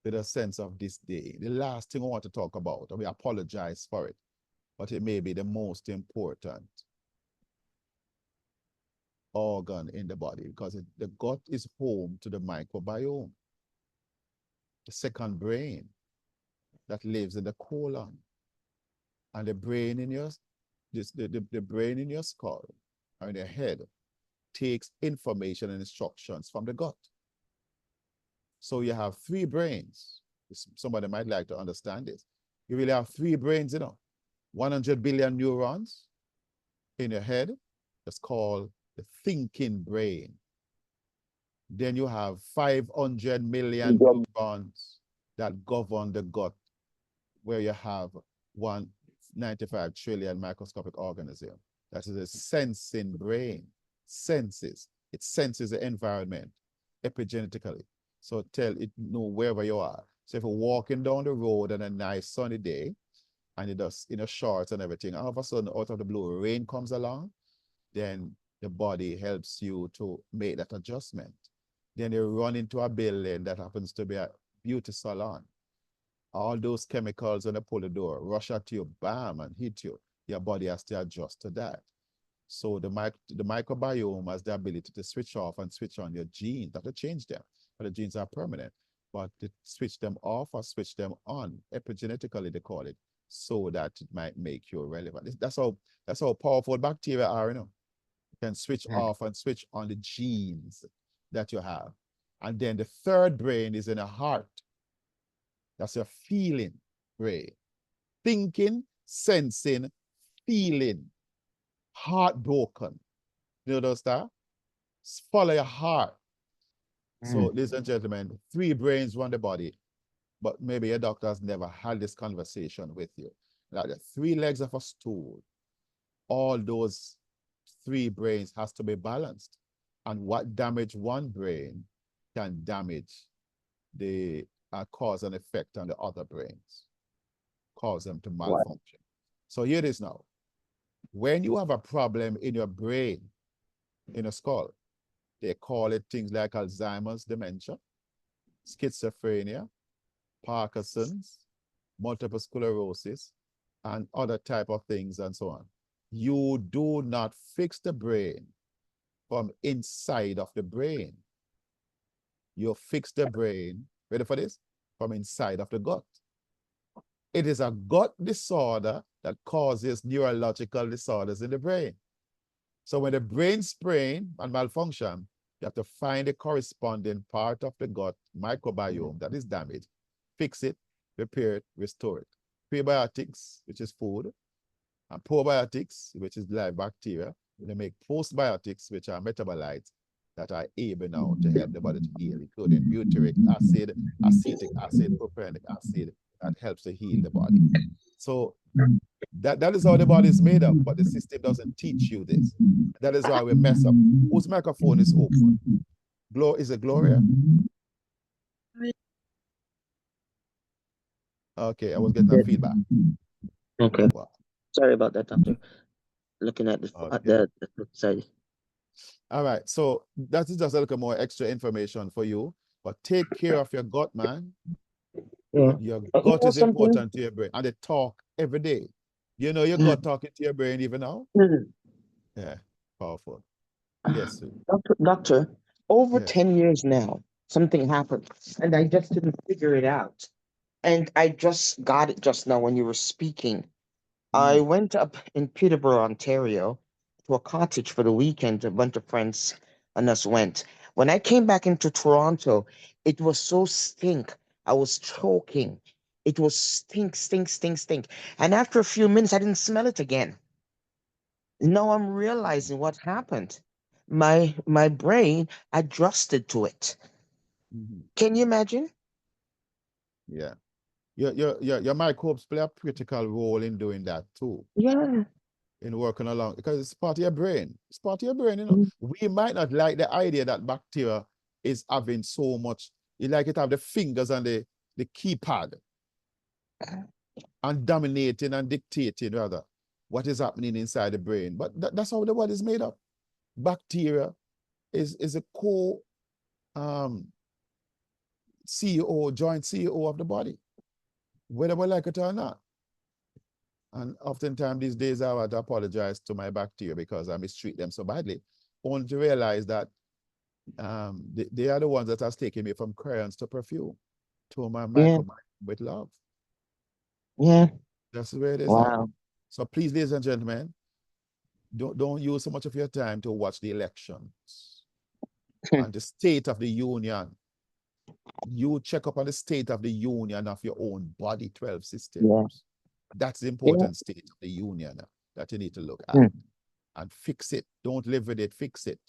with a sense of this day. The last thing I want to talk about, and we apologize for it, but it may be the most important organ in the body because the gut is home to the microbiome, the second brain that lives in the colon, and the brain in your the brain in your skull or in your head takes information and instructions from the gut. So you have three brains. Somebody might like to understand this. You really have three brains, 100 billion neurons in your head. That's called the thinking brain. Then you have 500 million neurons that govern the gut, where you have 195 trillion microscopic organisms. That is a sensing brain. Senses. It senses the environment epigenetically. So it know wherever you are. So if you're walking down the road on a nice sunny day, and it does shorts and everything, all of a sudden out of the blue, rain comes along, then the body helps you to make that adjustment. Then you run into a building that happens to be a beauty salon. All those chemicals when they pull the door, rush at you, bam, and hit you. Your body has to adjust to that. So the microbiome has the ability to switch off and switch on your genes, not to change them, but the genes are permanent. But to switch them off or switch them on, epigenetically they call it, so that it might make you relevant. That's how powerful bacteria are, You can switch off and switch on the genes that you have. And then the third brain is in the heart. That's your feeling brain. Thinking, sensing, feeling. Heartbroken. You know that? Follow your heart. So, ladies and gentlemen, three brains run the body, but maybe your doctor has never had this conversation with you. Like the three legs of a stool, all those three brains has to be balanced. And what damage one brain can damage the cause and effect on the other brains, cause them to malfunction. So here it is now. When you have a problem in your brain, in a skull, they call it things like Alzheimer's, dementia, schizophrenia, Parkinson's, multiple sclerosis, and other type of things and so on. You do not fix the brain from inside of the brain. You fix the brain, ready for this? From inside of the gut. It is a gut disorder that causes neurological disorders in the brain. So when the brain sprain and malfunction, you have to find the corresponding part of the gut microbiome that is damaged, fix it, repair it, restore it. Prebiotics, which is food, and probiotics, which is live bacteria. They make postbiotics, which are metabolites that are able now to help the body to heal, including butyric acid, acetic acid, propionic acid, that helps to heal the body. So that is how the body is made up, but the system doesn't teach you this. That is why we mess up. Whose microphone is open? Is it Gloria? Okay, I was getting a feedback. Okay. Wow. Sorry about that, doctor. Looking at the side. All right, so that is just a little more extra information for you, but take care of your gut, man. Yeah. Your gut is important to your brain, and they talk every day. You know your gut talking to your brain even now? Yeah, powerful. Yes, sir. Doctor, over 10 years now, something happened, and I just didn't figure it out. And I just got it just now when you were speaking. I went up in Peterborough, Ontario, to a cottage for the weekend. A bunch of friends and us went. When I came back into Toronto, it was so stink. I was choking. It was stink. And after a few minutes, I didn't smell it again. Now I'm realizing what happened. My brain adjusted to it. Can you imagine? Yeah. Your microbes play a critical role in doing that too. Yeah. In working along, because it's part of your brain. It's part of your brain, you know. We might not like the idea that bacteria is having so much. You like it to have the fingers and the keypad and dominating and dictating rather what is happening inside the brain. But that's how the body is made up. Bacteria is a CEO, joint CEO of the body, whether we like it or not. And oftentimes these days I would apologize to my bacteria because I mistreat them so badly. Only to realize that they are the ones that has taken me from crayons to perfume to my Yeah. microbiome with love. Yeah. That's the way it is now. Wow. So please, ladies and gentlemen, don't use so much of your time to watch the elections and the State of the Union. You check up on the State of the Union of your own body, 12 systems. Yeah. That's the Yeah. important State of the Union that you need to look at Mm. and fix it. Don't live with it, fix it.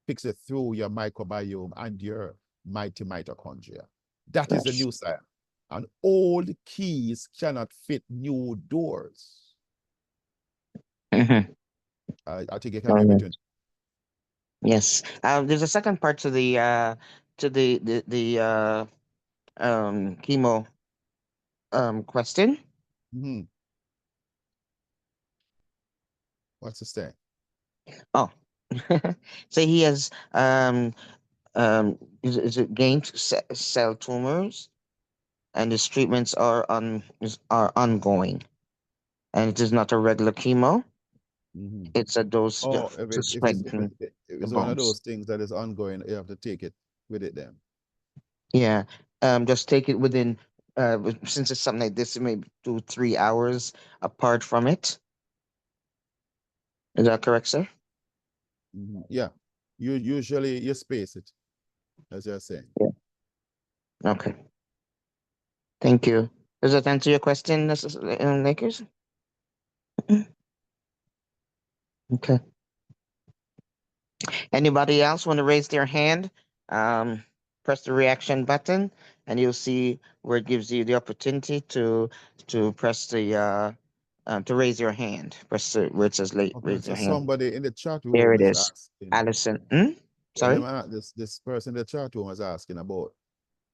Fix it through your microbiome and your mighty mitochondria. That is the Yes. new science. And old keys cannot fit new doors. Mm-hmm. I think you can hear me too. Yes. There's a second part to the chemo question. Mm-hmm. What's the thing? Oh. So he has is it gained cell tumors, and his treatments are ongoing, and it is not a regular chemo. Mm-hmm. It's a dose Oh, to strengthen if the it's one of bones. those things that is ongoing, you have to take it with it then. Yeah. Just take it within since it's something like this, maybe 2-3 hours apart from it. Is that correct, sir? Mm-hmm. Yeah. Usually you space it, as you're saying. Yeah. Okay. Thank you. Does that answer your question, Lakers? Okay. Anybody else want to raise their hand? Press the reaction button, and you'll see where it gives you the opportunity to press the to raise your hand. Press where it says Okay, raise so your hand. somebody in the chat There room it is is. asking. Allison. Yeah, Sorry. this person in the chat room was asking about,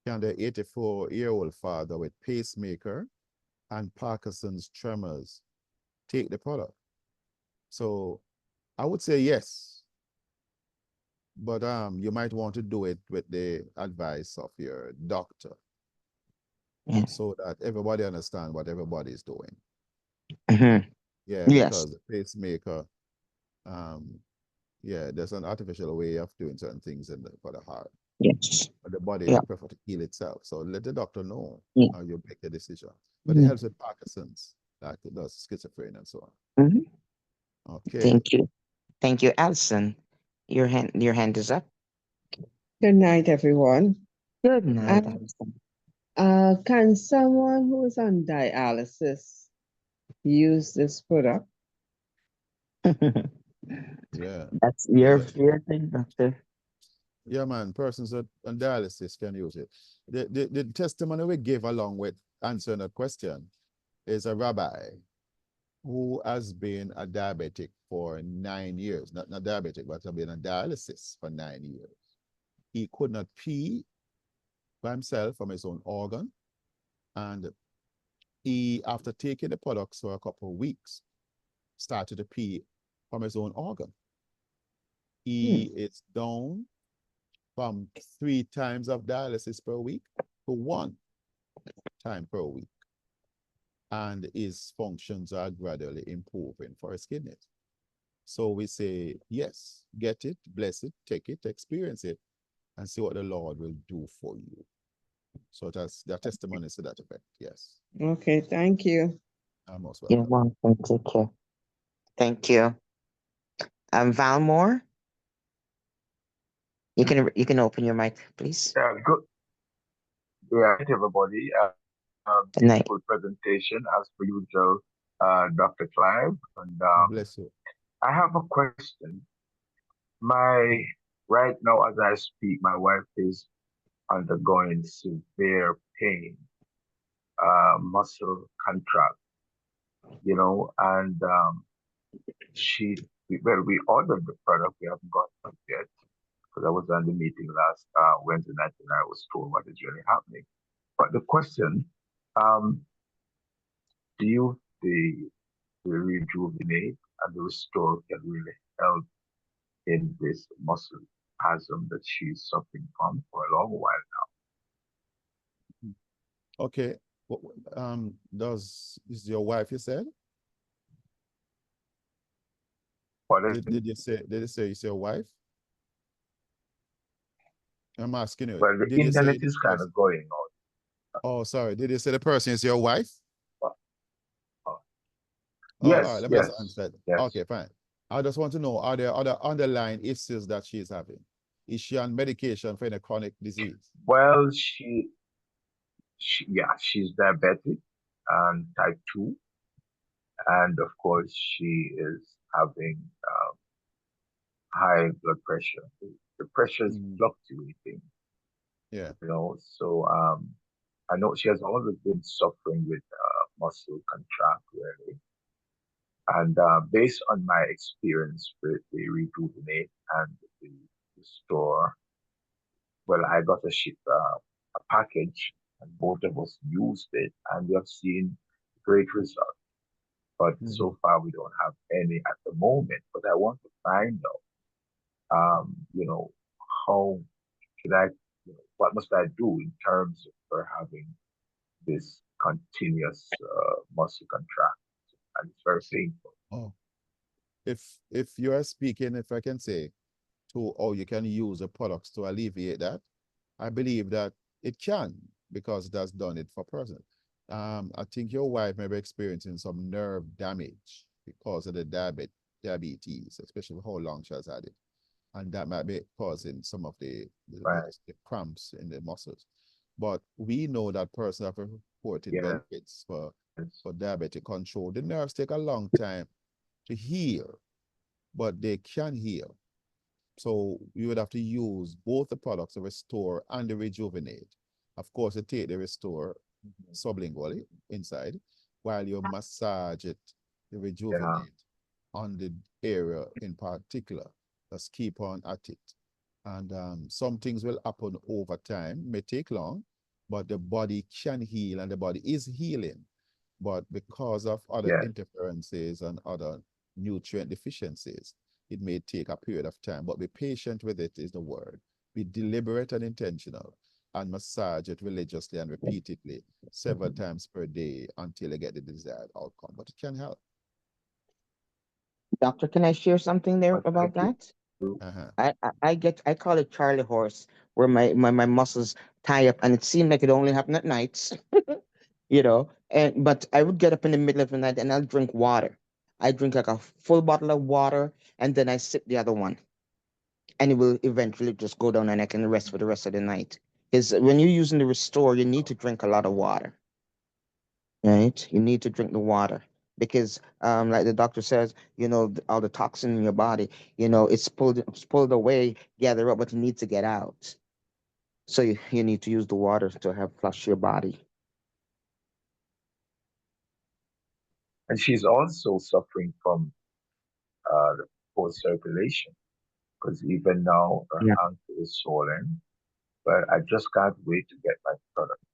can the 84-year-old father with pacemaker and Parkinson's tremors take the product? So I would say yes, but you might want to do it with the advice of your doctor Yeah. so that everybody understands what everybody is doing. Mm-hmm. Yeah, Yes. because the pacemaker, yeah, there's an artificial way of doing certain things for the heart. Yes. But the body Yeah. will prefer to heal itself. So let the doctor know Yeah. how you make the decision. But it helps with Parkinson's, like it does schizophrenia and so on. Mm-hmm. Okay. Thank you. Thank you, Allison. Your hand is up. Good night, everyone. Good night, Allison. Can someone who is on dialysis use this product? Yeah. That's your thing, doctor. Yeah, man. Persons on dialysis can use it. The testimony we give along with answering the question is a rabbi who has been a diabetic for 9 years. Not diabetic, but has been on dialysis for 9 years. He could not pee by himself from his own organ. And he, after taking the products for a couple of weeks, started to pee from his own organ. He is down from 3 times of dialysis per week to 1 time per week. And his functions are gradually improving for his kidneys. So we say, yes, get it, bless it, take it, experience it, and see what the Lord will do for you. So that's the testimony to that effect, yes. Okay, thank you. I'm most You're welcome. welcome. Take care. Thank you. Valmore, you can open your mic, please. Yeah, good. Yeah, thank you, everybody. Good night. Beautiful presentation as per usual, Dr. Clive. And Bless you. I have a question. Right now, as I speak, my wife is undergoing severe pain, muscle contract, and we ordered the product, we haven't got it yet, because I was on the meeting last Wednesday night and I was told what is really happening. But the question, do the rejuvenate and the restore can really help in this muscle spasm that she's suffering from for a long while Okay. Is your wife, you said? Pardon me? Did you say it's your wife? I'm asking you. Well, the Did you say internet this is kind person? of going on. Oh, sorry. Did you say the person is your wife? Uh, Oh, all Yes, right. Let me just yes, answer that. yes. Okay, fine. I just want to know, are there other underlying issues that she is having? Is she on medication for any chronic disease? Well, yeah, she's diabetic and type 2. And of course, she is having high blood pressure. The pressure is Mm, fluctuating, yeah. So I know she has always been suffering with muscle contract, really. And based on my experience with the Rejuvenate and the Restore, well, I got a package, and both of us used it, and we have seen great results. But so far, we don't have any at the moment. But I want to find out, how should I, what must I do in terms of her having this continuous muscle contract, and it's very painful. Oh, if you are speaking, if I can say, to how you can use the products to alleviate that, I believe that it can, because it has done it for person. I think your wife may be experiencing some nerve damage because of the diabetes, especially how long she has had it. And that might be causing some of Right. the cramps in the muscles. But we know that person have reported Yes. benefits for diabetic control. The nerves take a long time to heal, but they can heal. So you would have to use both the products, the Restore and the Rejuvenate. Of course, you take the Restore sublingually inside, while you massage it, the Yeah. Rejuvenate, on the area in particular. Just keep on at it. And some things will happen over time, may take long, but the body can heal and the body is healing. But because of other Yes. interferences and other nutrient deficiencies, it may take a period of time, but be patient with it is the word. Be deliberate and intentional, and massage it religiously and repeatedly several times per day until you get the desired outcome. But it can help. Doctor, can I share something there Well, about thank that? you. Uh-huh. I call it Charlie horse, where my muscles tie up, and it seemed like it only happened at nights, but I would get up in the middle of the night and I'll drink water. I drink like a full bottle of water, and then I sip the other one, and it will eventually just go down, and I can rest for the rest of the night. Because when you're using the Restore, you need to drink a lot of water, right? You need to drink the water because, like the doctor says, all the toxin in your body, it's pulled away, gather up, but it needs to get out. So you need to use the water to have flush your body. And she's also suffering from the poor circulation, because even now her Yeah. ankle is swollen. But I just can't wait to get my product,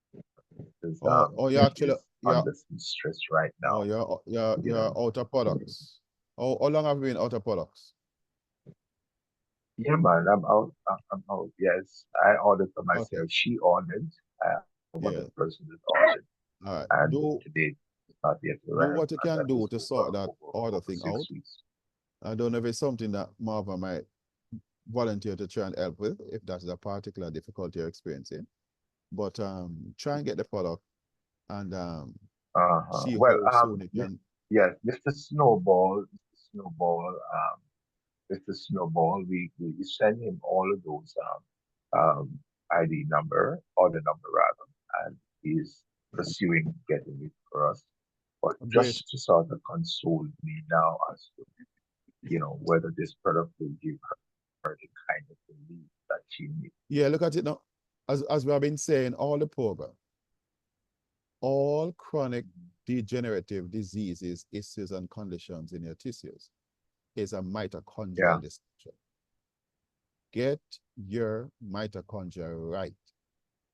because You actually, she's under some stress right now. you're out of products. How long have you been out of products? Yeah, man, I'm out. I'm out. Yes, I ordered for Okay. myself. She ordered. One Yeah. of the person that ordered, All right. and today it's not yet Do arrived, what you and can that do was to sort over that order thing 6 out. weeks. I don't know if it's something that Marva might volunteer to try and help with, if that's a particular difficulty you're experiencing. But try and get the product and see Well, how soon it can. yes, Mr. Snowball, Mr. Snowball, we send him all of those ID number, order number rather, and he's pursuing getting it for us. But Great. just to sort of console me now as to, whether this product will give her the kind of relief that she needs. Yeah, look at it now. As we have been saying all the program, all chronic degenerative diseases, issues, and conditions in your tissues is a mitochondrial Yeah. dysfunction. Get your mitochondria right.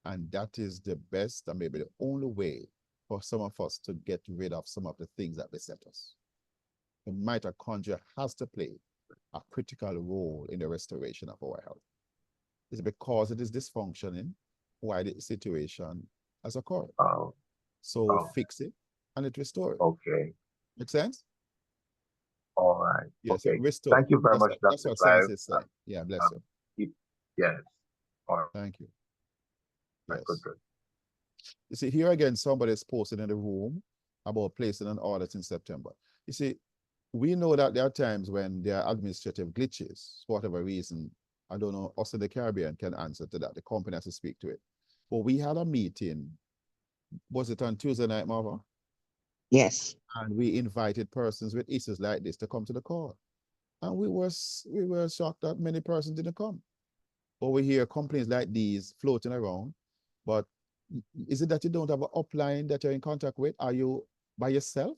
And that is the best and maybe the only way for some of us to get rid of some of the things that beset us. The mitochondria has to play a critical role in the restoration of our health. It's because it is dysfunctioning why the situation has occurred. So fix it and it restores. Okay. Make sense? All right. Yeah, so Okay. restore. Thank you very much, That's Dr. what science Clive. is saying. Yeah, bless you. Yes. All right. Thank you. Good, Yes. good. You see, here again, somebody is posting in the room about placing an audit in September. You see, we know that there are times when there are administrative glitches, for whatever reason. I don't know, us in the Caribbean can answer to that. The company has to speak to it. But we had a meeting, was it on Tuesday night, Marva? Yes. And we invited persons with issues like this to come to the call. And we were shocked that many persons didn't come. But we hear complaints like these floating around. But is it that you don't have an upline that you're in contact with? Are you by yourself?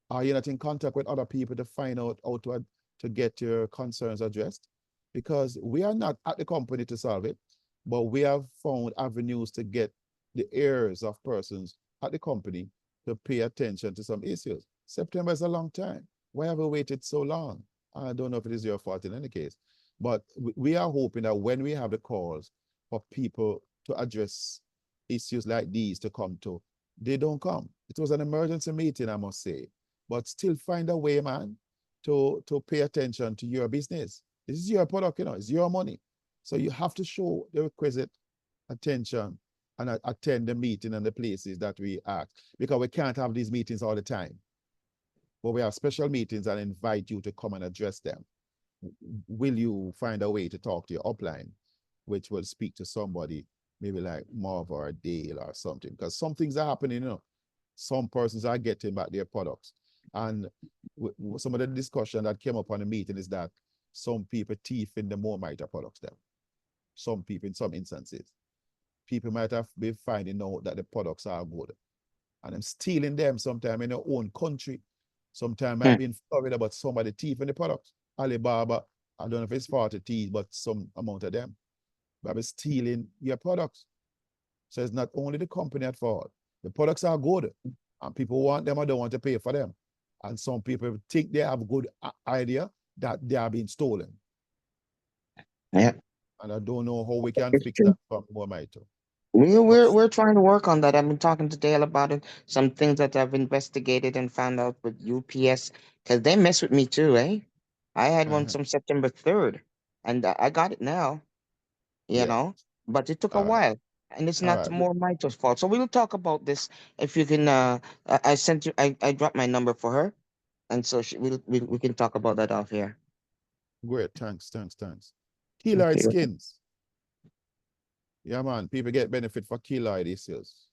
Are you not in contact with other people to find out how to get your concerns addressed? Because we are not at the company to solve it, but we have found avenues to get the ears of persons at the company to pay attention to some issues. September is a long time. Why have we waited so long? I don't know if it is your fault in any case, but we are hoping that when we have the calls for people to address issues like these to come to, they don't come. It was an emergency meeting, I must say, but still find a way, man, to pay attention to your business. This is your product, it's your money. So you have to show the requisite attention and attend the meeting and the places that we ask, because we can't have these meetings all the time. But we have special meetings and invite you to come and address them. Will you find a way to talk to your upline, which will speak to somebody, maybe like Marv or Dale or something? Because some things are happening, Some persons are getting back their products. And some of the discussion that came up on the meeting is that some people thief in the Mormiter products then. Some people, in some instances, people might have been finding out that the products are good. And I'm stealing them sometime in their own country. Sometimes I've been worried about somebody thieving the products. Alibaba, I don't know if it's 40 thieves, but some amount of them. But stealing your products. So it's not only the company at fault. The products are good, and people want them or don't want to pay for them. And some people think they have a good idea that they are being stolen. Yeah. And I don't know how we can fix that from Mormiter. We're trying to work on that. I've been talking to Dale about it. Some things that I've investigated and found out with UPS, because they mess with me too, eh? I had one from September 3rd, and I got it now, but it took a while, and it's not more Mito's fault. So we'll talk about this. If you can, I sent you, I dropped my number for her, and so we can talk about that off here. Great, thanks. Keloid skins. Yeah, man, people get benefit for keloid issues.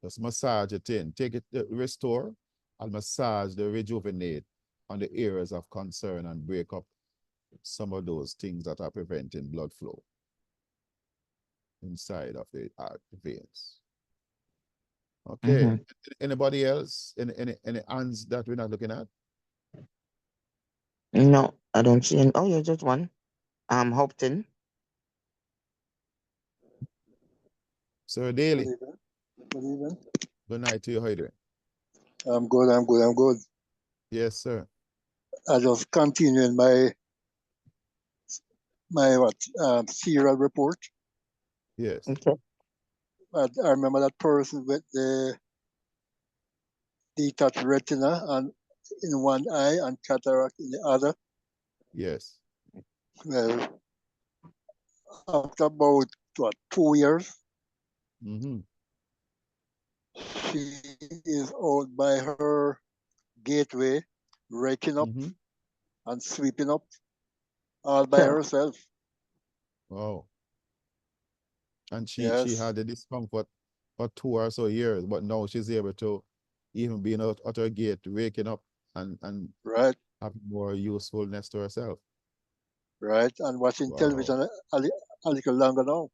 Just massage it in. Take it, restore, and massage the rejuvenate on the areas of concern and break up some of those things that are preventing blood flow inside of the veins. Okay. Anybody else? Any hands that we're not looking at? No, I don't see any. Oh, yeah, just one. Hopton. Sir Daly. Good evening. Good night to you. How you doing? I'm good. Yes, sir. I just continuing my serial report. Yes. Okay. I remember that person with the detached retina and in one eye and cataract in the other. Yes. Well, after about 2 years, she is out by her gateway, raking up and sweeping up all by herself. Wow. And she had the discomfort for 2 or so years, but now she's able to even being out at her gate, waking up and have more usefulness to herself. Right, and watching television a little longer now.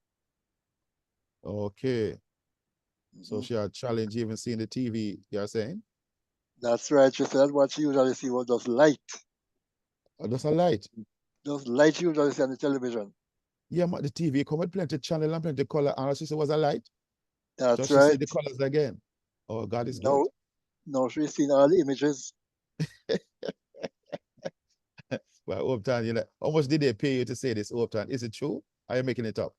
Okay. So she had challenge even seeing the TV, you're saying? That's right. She said what she usually see was just light. Oh, just a light? Just light you usually see on the television. Yeah, but the TV come with plenty channel and plenty color, and she said was a light? That's just right. To see the colors again. Oh, God is good. No, she's seen all the images. Well, Upton, how much did they pay you to say this, Upton? Is it true? Are you making it up?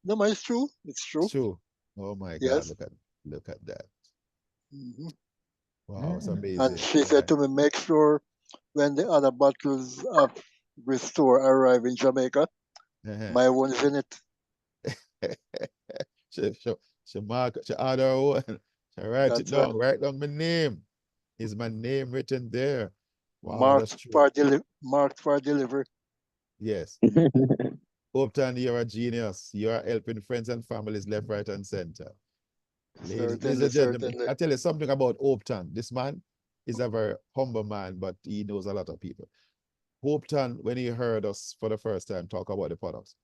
No, but it's true. It's true. It's true. Oh my God! Look at that. Wow, it's amazing. And she said to me, make sure when the other bottles of Restore arrive in Jamaica, my one is in it. she mark, she order her own. She write it That's down, right. write down my name. Is my name written there? Wow, that's Marked true. for marked for delivery. Yes. Upton, you're a genius. You are helping friends and families left, right, and center. Ladies Certainly, and gentlemen, certainly. I tell you something about Upton. This man is a very humble man, but he knows a lot of people. Upton, when he heard us for the first time talk about the products,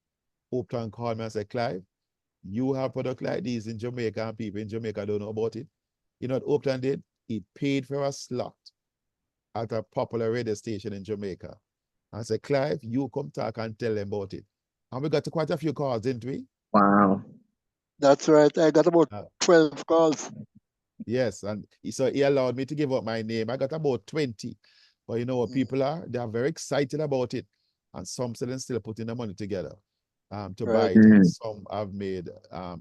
Upton called me and said, Clive, you have product like these in Jamaica and people in Jamaica don't know about it. You know what Upton did? He paid for a slot at a popular radio station in Jamaica. I said, Clive, you come talk and tell them about it. And we got quite a few calls, didn't we? Wow. That's right. I got about Uh, 12 calls. yes, and so he allowed me to give up my name. I got about 20. But you know what people are? They are very excited about it. And some still putting the money together to buy Right. it. And Mhm. some have made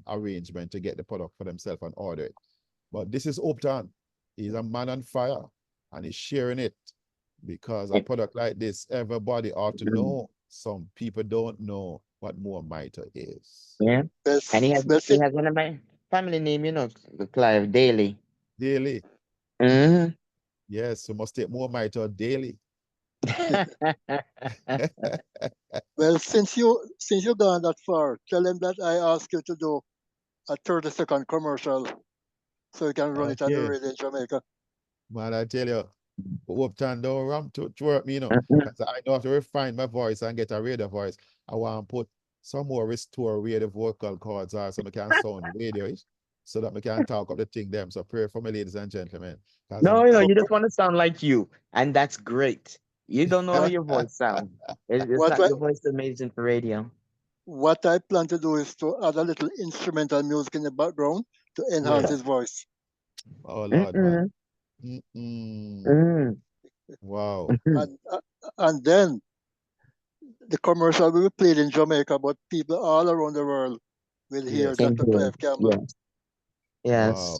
arrangement to get the product for themselves and order it. But this is Upton. He's a man on fire and he's sharing it because a product like this, everybody ought to know. Some people don't know what More Mitre is. Yeah. And he has Best he has one of my family name, Clive Daly. Daily. Mm-hmm. Yes, you must take More Mitre daily. well, since you gone that far, tell them that I asked you to do a 30-second commercial so you can run it on the Okay. radio in Jamaica. Man, I tell you, Upton don't ram to work me, Mhm. because I know how to refine my voice and get a radio voice. I want to put some more restore radio vocal cords or so I can sound radio so that I can talk up the thing them. So pray for me, ladies and gentlemen. Because No, you just want to sound like you, and that's great. You don't know how your voice sounds. It's What not I, your voice is amazing for radio. what I plan to do is to add a little instrumental music in the background to enhance Yes. his voice. Oh, Lord, man. Mm-mm. Mm-mm. Mm. Wow. Mhm. And then the commercial will be played in Jamaica, but people all around the world will hear Yes. Thank Dr. you. Clive Campbell. Yes. Wow. Yes.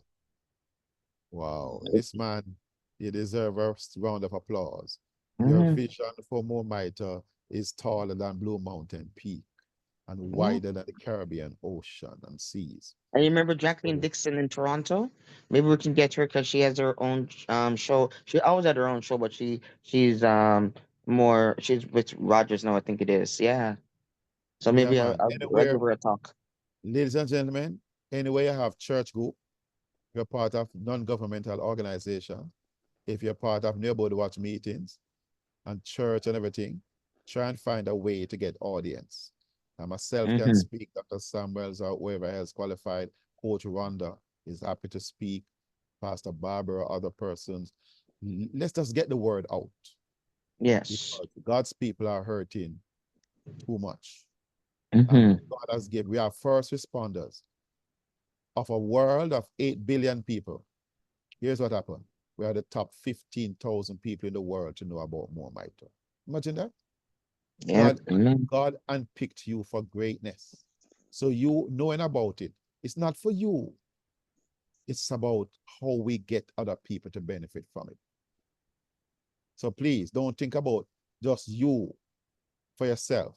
Wow. This man, you deserve a round of applause. Your Mhm. vision for More Mitre is taller than Blue Mountain Peak and Mhm. wider than the Caribbean Ocean and seas. And you remember Jacqueline So, Dixon in Toronto? Maybe we can get her because she has her own show. She always had her own show, but she's with Rogers now, I think it is. Yeah. So yeah, maybe man. I'll Anywhere, give her a talk. ladies and gentlemen, anywhere you have church group, you're part of non-governmental organization, if you're part of neighborhood watch meetings and church and everything, try and find a way to get audience. I myself can Mm-hmm. speak, Dr. Samuels or whoever else qualified, Coach Rhonda is happy to speak, Pastor Barbara, other persons. Let's just get the word out Yes. because God's people are hurting too much. And Mm-hmm. God has given, we are first responders of a world of 8 billion people. Here's what happened. We are the top 15,000 people in the world to know about More Mitre. Imagine that. Yeah. Amen. God unpicked you for greatness. So you knowing about it, it's not for you. It's about how we get other people to benefit from it. So please don't think about just you for yourself.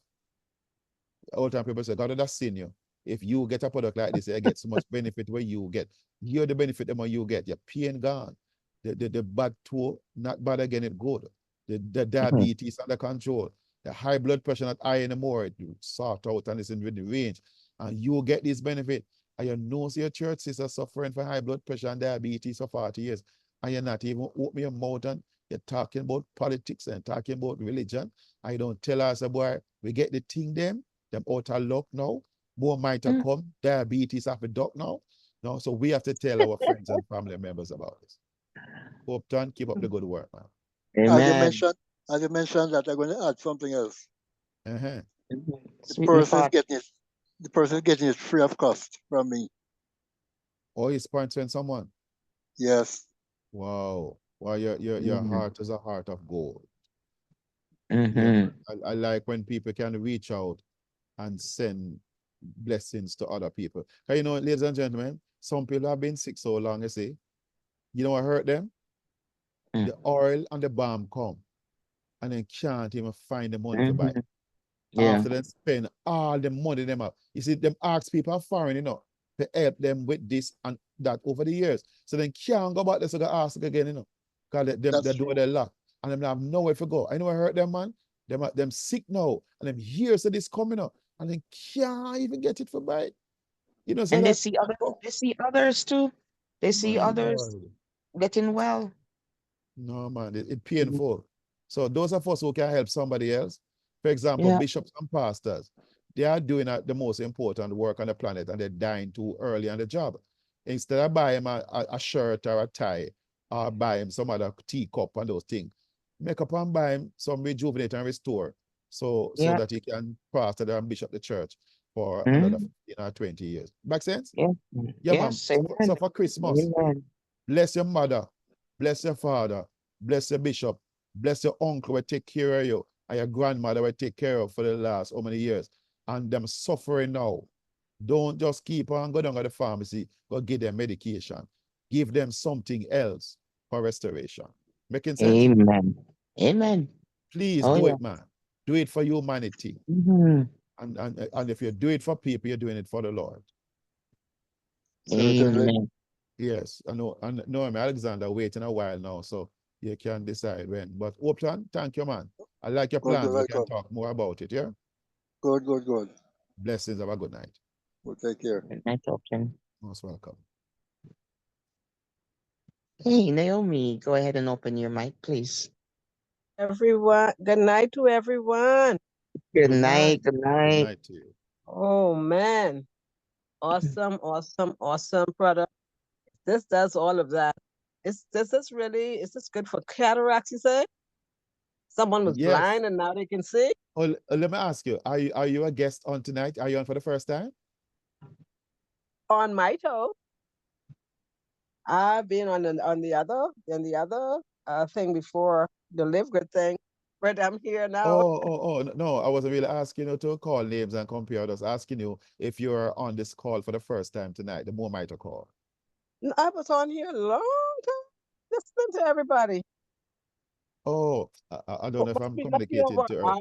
All the time people say, God has seen you. If you get a product like this, you get so much benefit where you get. You're the benefit the more you get. Your pain gone. The bad toe, not bad again, it good. The diabetes under control. The high blood pressure not high anymore. It sort out and it's in the range. And you get this benefit. And you know your church sister suffering for high blood pressure and diabetes for 40 years. And you're not even open your mouth and you're talking about politics and talking about religion. I don't tell us, boy, we get the thing them out of luck now. More Mitre come. Diabetes have a duck now. No, so we have to tell our friends and family members about this. Upton, keep up the good work, man. As you Amen. mentioned, as you mentioned that, I'm going to add something else. Uh-huh. Mhm. The Sweeten the person is pot. getting it. The person is getting it free of cost from me. Oh, he's sponsoring someone. Yes. Wow. Well, your heart is a heart of gold. Yeah, Mm-hmm. I like when people can reach out and send blessings to other people. You know, ladies and gentlemen, some people have been sick so long, you see. You know what hurt them? Mm. The oil and the balm come. and then can't even find the money to buy. Mhm. Yeah. After they spend all the money them up. You see, them ask people foreign, to help them with this and that over the years. So then can't go back there so go ask again, because they do their luck. And them have nowhere to go. I know I heard them, man. Them sick now. And them hears of this coming up. And then can't even get it for buy. So And they that see others too. They see my others Lord. getting well. No, man, it's painful. So those of us who can help somebody else, for example, Yeah. bishops and pastors, they are doing the most important work on the planet and they're dying too early on the job. Instead of buying a shirt or a tie or buy him some other teacup and those things, make up and buy him some rejuvenate and restore so Yeah. that he can pastor and bishop the church for Mhm. another 15 or 20 years. Make sense? Yeah. Yeah, man. Yes. So Amen. for Christmas, Amen. bless your mother, bless your father, bless your bishop, bless your uncle will take care of you, and your grandmother will take care of for the last how many years. And them suffering now. Don't just keep on go down to the pharmacy, go give them medication. Give them something else for restoration. Making sense? Amen. Amen. Please Oh do yeah. it, man. Do it for humanity. Mhm. And if you do it for people, you're doing it for the Lord. Certainly. Amen. Yes, I know. And Noemi Alexander waiting a while now, so you can decide when. But Oplan, thank you, man. I like your Good, plans. you're We can welcome. talk more about it, yeah? Good, good, good. Blessings. Have a good night. Well, take care. Good night, Option. Most welcome. Hey, Naomi, go ahead and open your mic, please. Everyone, good night to everyone. Good Good night. night. Good Good night. night to you. Oh man, awesome, awesome, awesome product. This does all of that. Is this good for cataracts, you say? Someone was Yes. blind and now they can see? Oh, let me ask you, are you a guest on tonight? Are you on for the first time? On my toe. I've been on the other thing before, the Live Good thing, but I'm here now. Oh, no, I wasn't really asking you to call names and compare. I was asking you if you're on this call for the first time tonight, the Moamite call. I was on here a long time, listening to everybody. Oh, I don't know if I'm Must be communicating to her.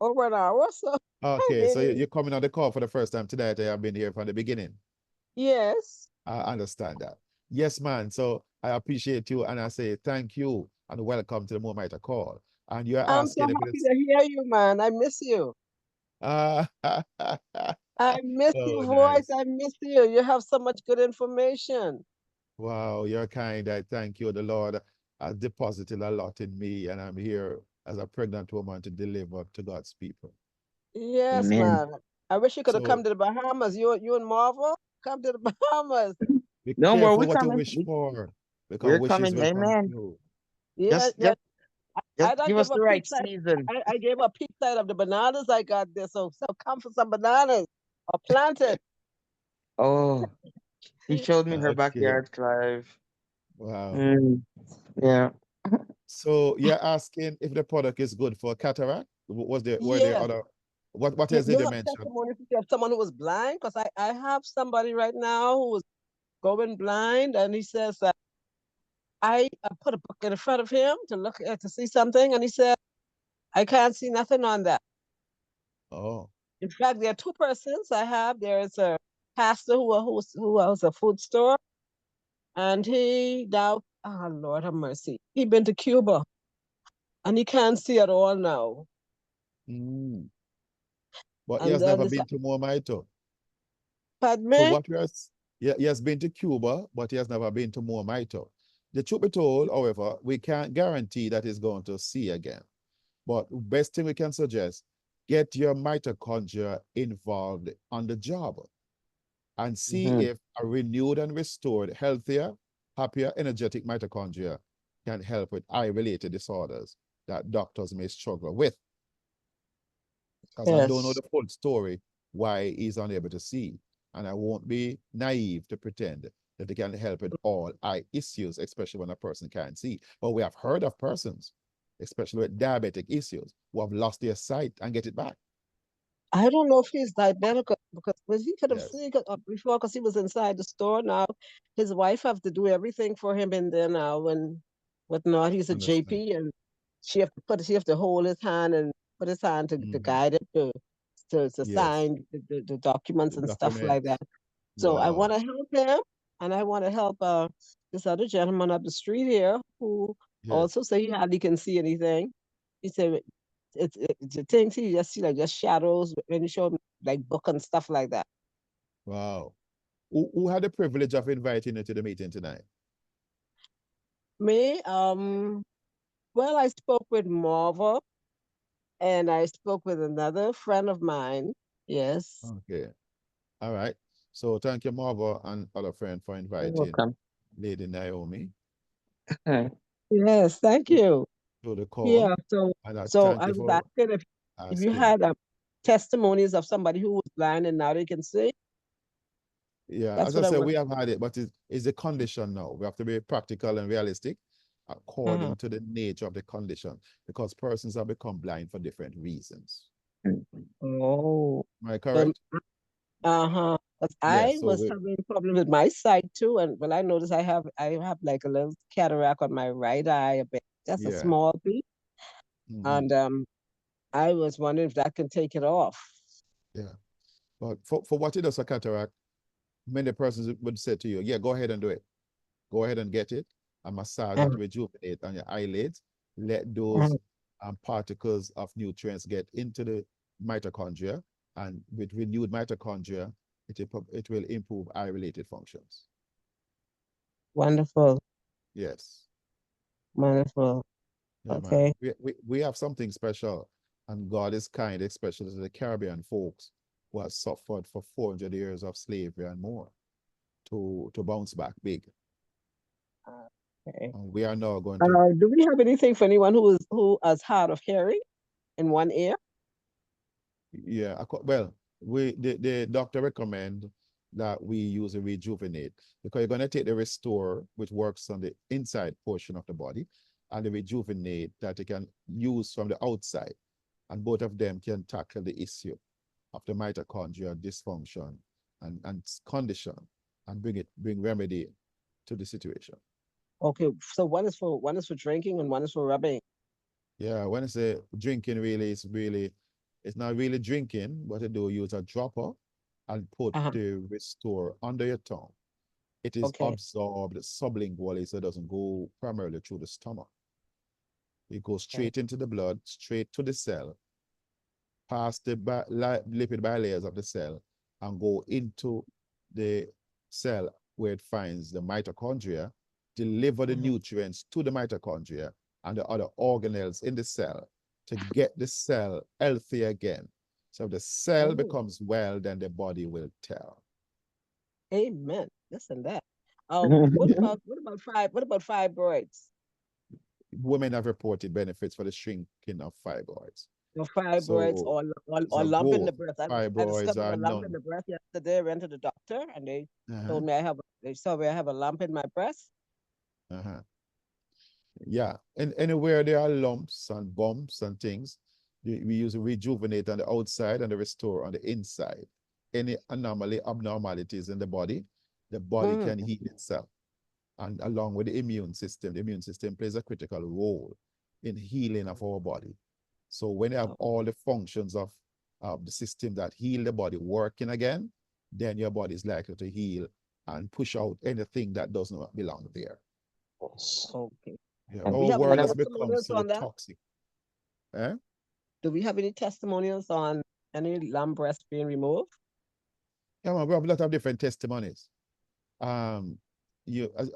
over an hour, so Okay, so maybe. you're coming on the call for the first time tonight. I have been here from the beginning. Yes. I understand that. Yes, man. So I appreciate you and I say thank you and welcome to the Moamite call. And you're I'm so asking if happy it's to hear you, man. I miss you. ah I miss your oh voice. nice. I miss you. You have so much good information. Wow, you're kind. I thank you. The Lord has deposited a lot in me, and I'm here as a pregnant woman to deliver to God's people. Yes, Amen. man. I wish you could have come So to the Bahamas. You and Marvel, come to the Bahamas. be No more. careful We're what you coming. wish for, because We're wishes coming. will come Amen. true. Yeah, yeah. I Just don't give give us a the right peep side. season. I gave a peep side of the bananas I got there. So come for some bananas or planted. Oh, she showed me her Okay. backyard, Clive. Wow. Mm, yeah. So you're asking if the product is good for cataract? Were there Yeah. other what You, else did you you have mention? testimony of someone who was blind? Because I have somebody right now who was going blind, and he says that I put a book in front of him to look at to see something, and he said, I can't see nothing on that. Oh, In fact, there are two persons I have. There is a pastor who owns a food store, and he now, oh Lord have mercy, he been to Cuba, and he can't see at all now. but he And has then never this, been to Moamito. pardon So me? what we are, he has been to Cuba, but he has never been to Moamito. The truth be told, however, we can't guarantee that he's going to see again. But best thing we can suggest, get your mitochondria involved on the job and see if a renewed and restored, healthier, happier, energetic mitochondria can help with eye-related disorders that doctors may struggle with. Because I don't know Yes. the full story why he's unable to see. And I won't be naive to pretend that they can help with all eye issues, especially when a person can't see. But we have heard of persons, especially with diabetic issues, who have lost their sight and get it back. I don't know if he's diabetic because when he could have Yes. seen before because he was inside the store. Now his wife have to do everything for him in there now. When whatnot, he's a Understand. JP, and she have to hold his hand and put his hand to Mhm. guide him to Yes. sign the documents The and stuff like that. documents. So I Wow. want to help him, and I want to help this other gentleman up the street here who Yes. also say he hardly can see anything. He said it's the things he just see like just shadows when you show him like book and stuff like that. Wow. Who had the privilege of inviting you to the meeting tonight? Me, well, I spoke with Marva and I spoke with another friend of mine. Yes. Okay. All right. So thank you, Marva, and other friend for You're inviting welcome. Lady Naomi Yes, thank you. to the call. Yeah, And I so thank I you was for asking if you asking. had testimonies of somebody who was blind and now they can see. Yeah, That's as I what I said, want. we have had it, but it's a condition now. We have to be practical and realistic according to the nature of the condition, because persons have become blind for different reasons. Oh, Am I um, correct? uh-huh. Because Yes. I So was having problems with my sight too, and well, I noticed I have like a little cataract on my right eye, a bit, just a yeah. small piece, Mhm. and I was wondering if that can take it off. Yeah. But for what it does a cataract, many persons would say to you, yeah, go ahead and do it. Go ahead and get it. A massage that rejuvenate on your eyelids. Let those particles of nutrients get into the mitochondria, and with renewed mitochondria, it will improve eye-related functions. Wonderful, Yes. wonderful. Yeah, man. Okay. We have something special, and God is kind, especially to the Caribbean folks who have suffered for 400 years of slavery and more to bounce back big. Okay. And we are now going to, Do we have anything for anyone who has hard of hearing in one ear? yeah, well, the doctor recommend that we use a rejuvenate, because you're going to take the restore, which works on the inside portion of the body, and the rejuvenate that you can use from the outside. And both of them can tackle the issue of the mitochondrial dysfunction and condition, and bring remedy to the situation. Okay, so one is for drinking and one is for rubbing. Yeah, when I say drinking, it's not really drinking, but you do use a dropper and put the restore under your tongue. It is Okay. absorbed sublingually, so it doesn't go primarily through the stomach. It goes straight into the blood, straight to the cell, past the lipid bilayers of the cell, and go into the cell where it finds the mitochondria, deliver the nutrients to the mitochondria and the other organelles in the cell to get the cell healthy again. So if the cell becomes well, then the body will tell. Amen. Listen that. What about fibroids? Women have reported benefits for the shrinking of fibroids. Or fibroids So, or lump in the both breast. I fibroids discovered are a lump in none. the breast yesterday. I went to the doctor and they told me they saw me I have a lump in my breast. Yeah, and anywhere there are lumps and bumps and things, we use a rejuvenate on the outside and the restore on the inside. Any abnormalities in the body can heal itself. And along with the immune system plays a critical role in healing of our body. So when you have all the functions of the system that heal the body working again, then your body is likely to heal and push out anything that does not belong there. Okay. Yeah, Do our we have world any has become testimonials so on that? toxic. Eh? Do we have any testimonials on any lump breast being removed? Yeah, man, we have a lot of different testimonies. As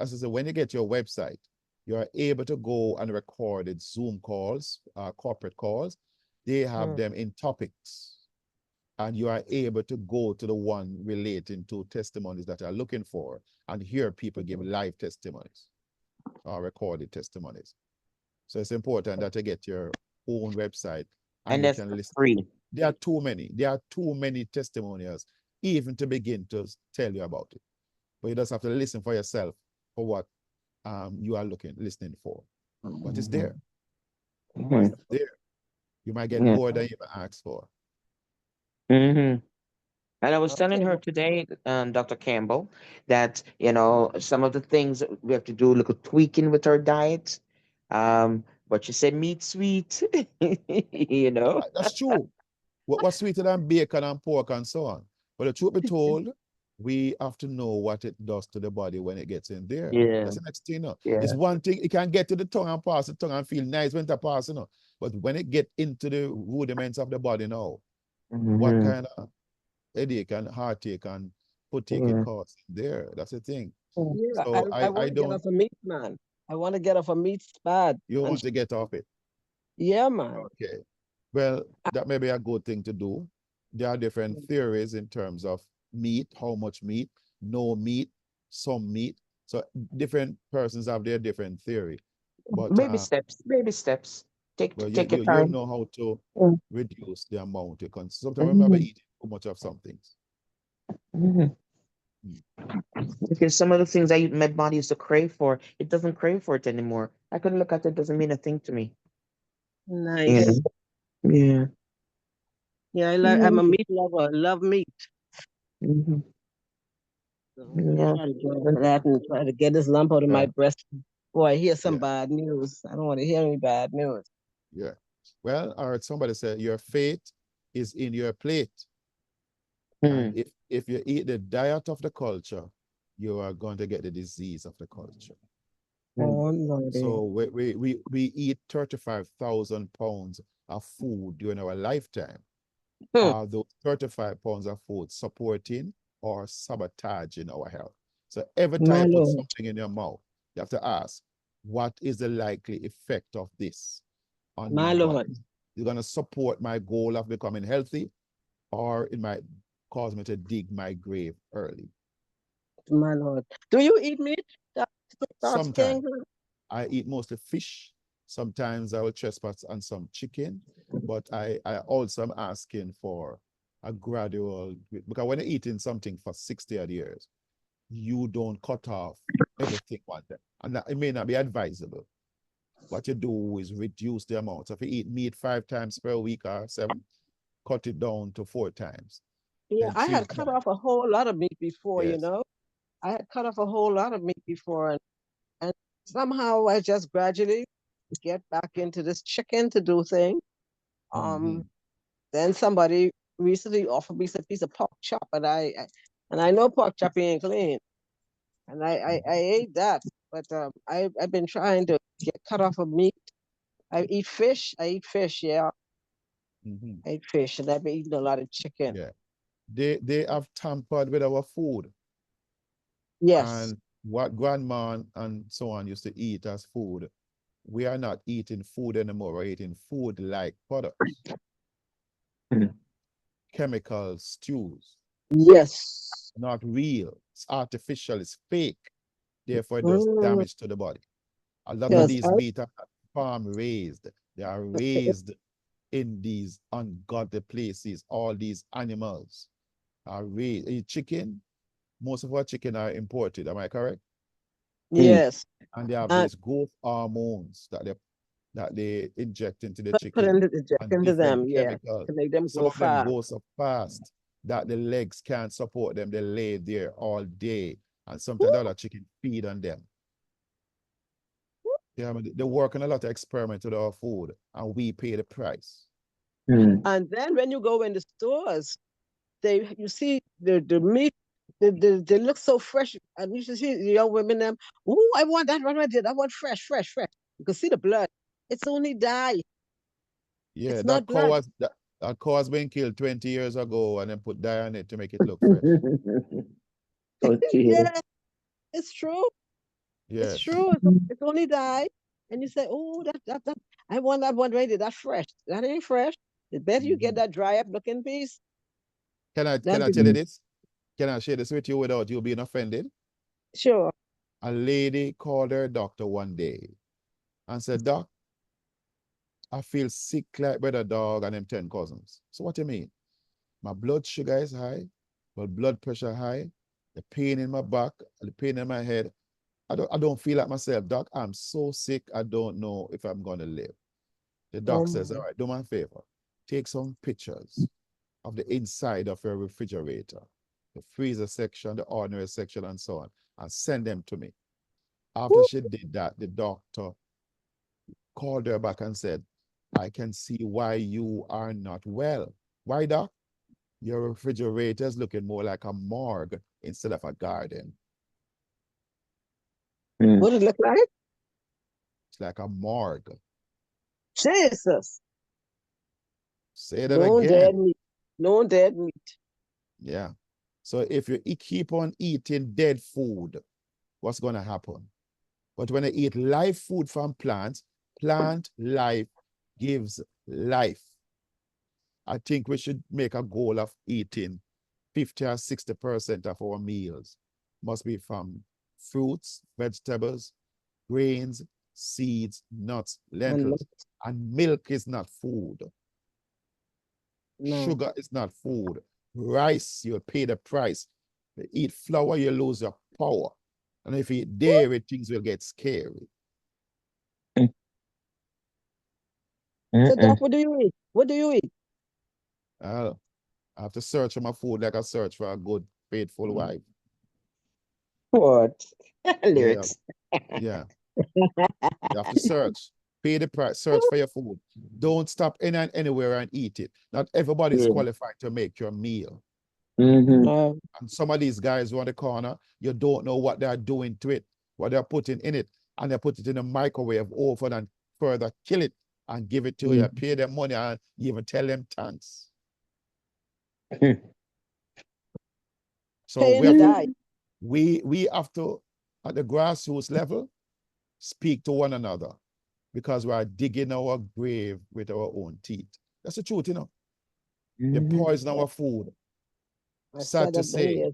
I said, when you get your website, you are able to go and record it, Zoom calls, corporate calls. They have them in topics. And you are able to go to the one relating to testimonies that you're looking for and hear people give live testimonies or recorded testimonies. So it's important that you get your own website and you that's can listen. free. There are too many testimonials even to begin to tell you about it. But you just have to listen for yourself for what you are listening for. But it's there. It's there. You might get more than you asked for. And I was telling her today, Dr. Campbell, that, some of the things that we have to do, look at tweaking with our diet. But but you said meat sweet, you know? That's true. What's sweeter than bacon and pork and so on. But the truth be told, we have to know what it does to the body when it gets in there. Yeah, That's the next thing. yeah. It's one thing, it can get to the tongue and pass the tongue and feel nice when it pass, But when it get into the rudiments of the body now, what Mhm. kind of headache and heartache and fatigue it Yeah. causes there? That's the thing. Yeah, So I I want to get don't, off of meat, man. I want to get off of meat bad. you And want to get off it. yeah, man. Okay. Well, that may be a good thing to do. There are different theories in terms of meat, how much meat, no meat, some meat. So different persons have their different theory. But Baby steps, baby steps. Take well, take your you time. know how to Mm. reduce the amount you consume. Sometimes remember Mhm. eating too much of some things. Mhm. Because some of the things my body used to crave for, it doesn't crave for it anymore. I could look at it, doesn't mean a thing to me. Nice. Yeah. Yeah, I'm a meat lover. I love meat. Mhm. So Yeah. try to get over that and try to get this lump out of my Yeah. breast before I hear some Yeah. bad news. I don't want to hear any bad news. Yeah. Well, I heard somebody say your fate is in your plate. And Mm. if you eat the diet of the culture, you are going to get the disease of the culture. Oh, Lordy. So we eat 35,000 pounds of food during our lifetime. Are those 35 pounds of food supporting or sabotaging our health? So every time My you put Lord. something in your mouth, you have to ask, what is the likely effect of this on My my Lord. body? You're going to support my goal of becoming healthy, or it might cause me to dig my grave early. My Lord. Do you eat meat? Dark skin? Sometimes I eat mostly fish. Sometimes I will trespass on some chicken, but I also am asking for a gradual, because when you're eating something for 60 odd years, you don't cut off everything one day. And that, it may not be advisable. What you do is reduce the amount. So if you eat meat 5 times per week or 7, cut it down to 4 times. Yeah, Then I 3 had cut times. off a whole lot of meat before, Yes. I had cut off a whole lot of meat before, and somehow I just gradually get back into this chicken to do thing. Then somebody recently offered me a piece of pork chop, and I know pork chop ain't clean, and I ate that, but I've been trying to get cut off of meat. I eat fish. Yeah, I eat fish, and I've been eating a lot of chicken. Yeah. They have tampered with our food. Yes. And what grandma and so on used to eat as food, we are not eating food anymore. We're eating food-like products. Chemical stews. Yes. Not real. It's artificial. It's fake. Therefore, it does damage to the body. A lot of these meat are farm raised. They are raised in these ungodly places. All these animals are raised. Chicken, most of our chicken are imported. Am I correct? Yes. And they have these growth hormones that they inject into the Put chicken inject and into different them, yeah, chemicals. to make them Some grow of them fast. go so fast that the legs can't support them. They lay there all day. And sometimes the other chicken feed on them. Yeah, they work on a lot of experiments with our food, and we pay the price. And then when you go in the stores, you see the meat, they look so fresh, and you should see the young women them. Oh, I want that one right there. I want fresh. You can see the blood. It's only dye. Yeah, It's not blood. That cow has been killed 20 years ago, and then put dye on it to make it look fresh. Yeah, it's true. Yes. It's true. It's only dye. And you say, oh, that I want that one right there. That's fresh. That ain't fresh. It's better you get that dry up looking piece. Can I tell you this? Can I share this with you without you being offended? Sure. A lady called her doctor one day and said, Doc, I feel sick like brother dog and them 10 cousins. So what do you mean? My blood sugar is high, my blood pressure high, the pain in my back, the pain in my head. I don't feel like myself, Doc. I'm so sick, I don't know if I'm gonna live. The doc says, all right, do me a favor. Take some pictures of the inside of your refrigerator, the freezer section, the ordinary section, and so on, and send them to me. After she did that, the doctor called her back and said, I can see why you are not well. Why, Doc? Your refrigerator is looking more like a morgue instead of a garden. What did it look like? It's like a morgue. Jesus. Say that No again. dead meat. No dead meat. Yeah. So if you keep on eating dead food, what's going to happen? But when you eat live food from plants, plant life gives life. I think we should make a goal of eating 50 or 60% of our meals must be from fruits, vegetables, grains, seeds, nuts, lentils. And milk is not food. No. Sugar is not food. Rice, you'll pay the price. If you eat flour, you lose your power. And if you eat dairy, things will get scary. So, Doc, what do you eat? What do you eat? I have to search for my food like I search for a good, faithful wife. What? Lyrics. Yeah. You have to search. Pay the price. Search for your food. Don't stop in and anywhere and eat it. Not everybody is qualified to make your meal. And some of these guys on the corner, you don't know what they're doing to it, what they're putting in it, and they put it in a microwave oven and further kill it and give it to you. Pay them money and you even tell them thanks. So we have to, at the grassroots level, speak to one another because we are digging our grave with our own teeth. That's the truth, you know. They poison our food. Sad to say,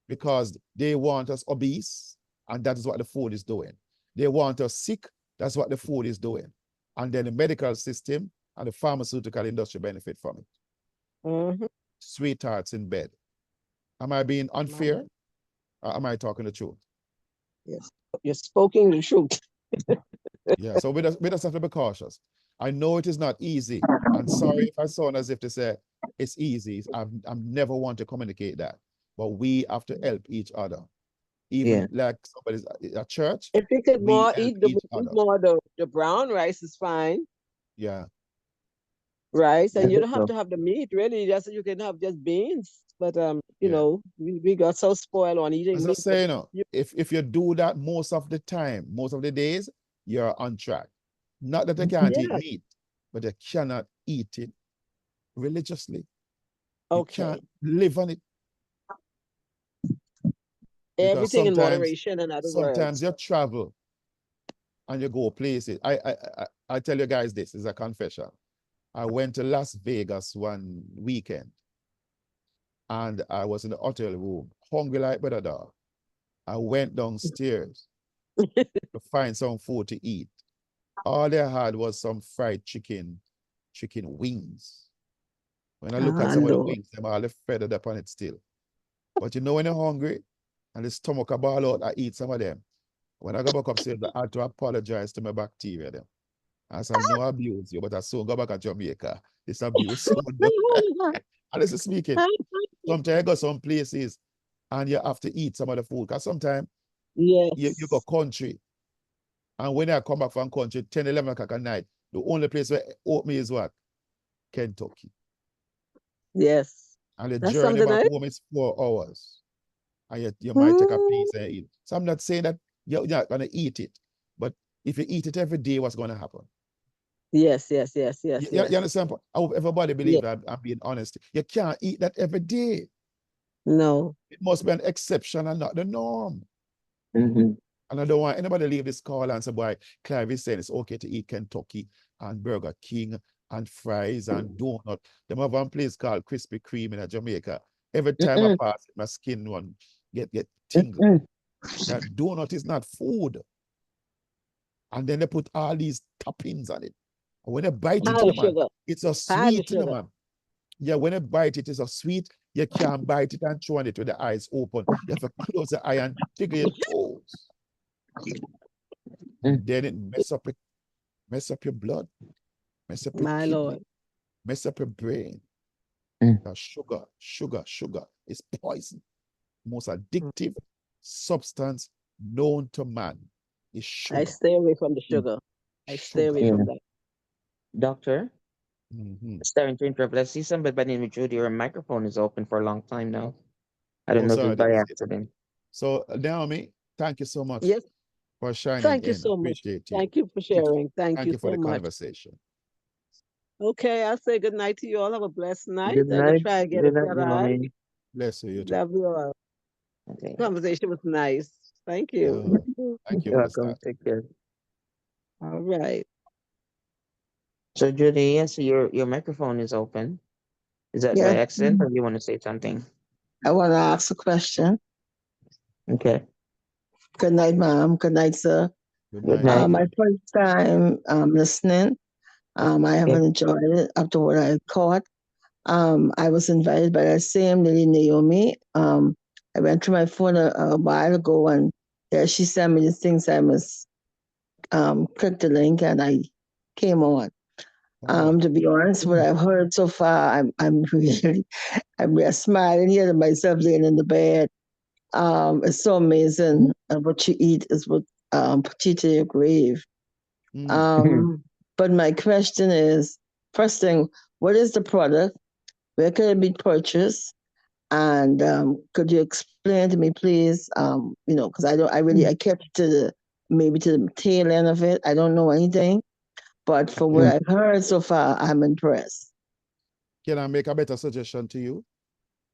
because they want us obese, and that is what the food is doing. They want us sick, that's what the food is doing. And then the medical system and the pharmaceutical industry benefit from it. Sweethearts in bed. Am I being unfair? Or am I talking the truth? Yes, you're speaking the truth. Yeah, so we just have to be cautious. I know it is not easy. I'm sorry if I sound as if to say it's easy. I'm never want to communicate that. But we have to help each other. Even like somebody's at church. If you could more eat the brown rice is fine. Yeah. Rice, and you don't have to have the meat, really. Just you can have just beans. But you know, we got so spoiled on eating meat. As I say, you know, if you do that most of the time, most of the days, you're on track. Not that you can't eat meat, but you cannot eat it religiously. Okay. You can't live on it. Everything in moderation, in other words. Sometimes you travel and you go places. I tell you guys this is a confession. I went to Las Vegas one weekend and I was in the hotel room, hungry like better dog. I went downstairs to find some food to eat. All they had was some fried chicken wings. When I look at some of the wings, I'm all feathered up on it still. But you know when you're hungry and the stomach a ball out, I eat some of them. When I go back upstairs, I had to apologize to my bacteria them. I said, no abuse you, but I soon go back to Jamaica. This abuse soon. And this is speaking. Sometimes I go some places and you have to eat some of the food. Because sometimes you go country. And when I come back from country, 10, 11 o'clock at night, the only place where oatmeal is what? Kentucky. Yes. And the journey back home is 4 hours. And you might take a piece and eat. So I'm not saying that you're not going to eat it. But if you eat it every day, what's going to happen? Yes. You understand? I hope everybody believes that I'm being honest. You can't eat that every day. No. It must be an exception and not the norm. And I don't want anybody to leave this call and say, boy, Clive is saying it's okay to eat Kentucky and Burger King and fries and donut. Them have one place called Krispy Kreme in Jamaica. Every time I pass it, my skin one get tingled. That donut is not food. And then they put all these toppings on it. And when you bite it, man, it's a sweet, man. Yeah, when you bite it, it's a sweet. You can't bite it and chew on it with the eyes open. You have to close the eye and jiggle your toes. Then it mess up your blood, mess up your kidney, mess up your brain. Sugar is poison. Most addictive substance known to man is sugar. I stay away from the sugar. I stay away sugar. from that. Doctor, Mhm. starting to interrupt. I see somebody by the name of Judy. Your microphone is open for a long time now. I don't Oh, know if it's sorry, by that's it. accident. So, Naomi, thank you so much Yes, for shining thank you in. so much. Appreciate you. Thank you for sharing. Thank Thank you you for so the much. conversation. Okay, I'll say good night to you all. Have a blessed night. Good I'm gonna night. try and get a Good night, shut eye. Naomi. Bless you, you too. Love you all. Okay. Conversation was nice. Thank you. Thank you You're for the welcome. start. Take care. All right. So Judy, yes, your microphone is open. Is that by Yes, accident or do you want to say something? I want to ask a question. Okay. Good night, Mom. Good night, sir. Good Good night. night. My first time listening. I have Okay. enjoyed it after what I caught. I was invited by that same lady, Naomi. I went through my phone a while ago, and there she sent me the things I must click the link, and I came on. Oh, To be honest, what I've heard so far, I'm really I'm just smiling here to myself laying in the bed. It's so amazing. What you eat is what put you to your grave. But my question is, first thing, what is the product? Where can it be purchased? And could you explain to me, please? Because I kept to the tail end of it. I don't know anything, but from what I've heard so far, I'm impressed. can I make a better suggestion to you?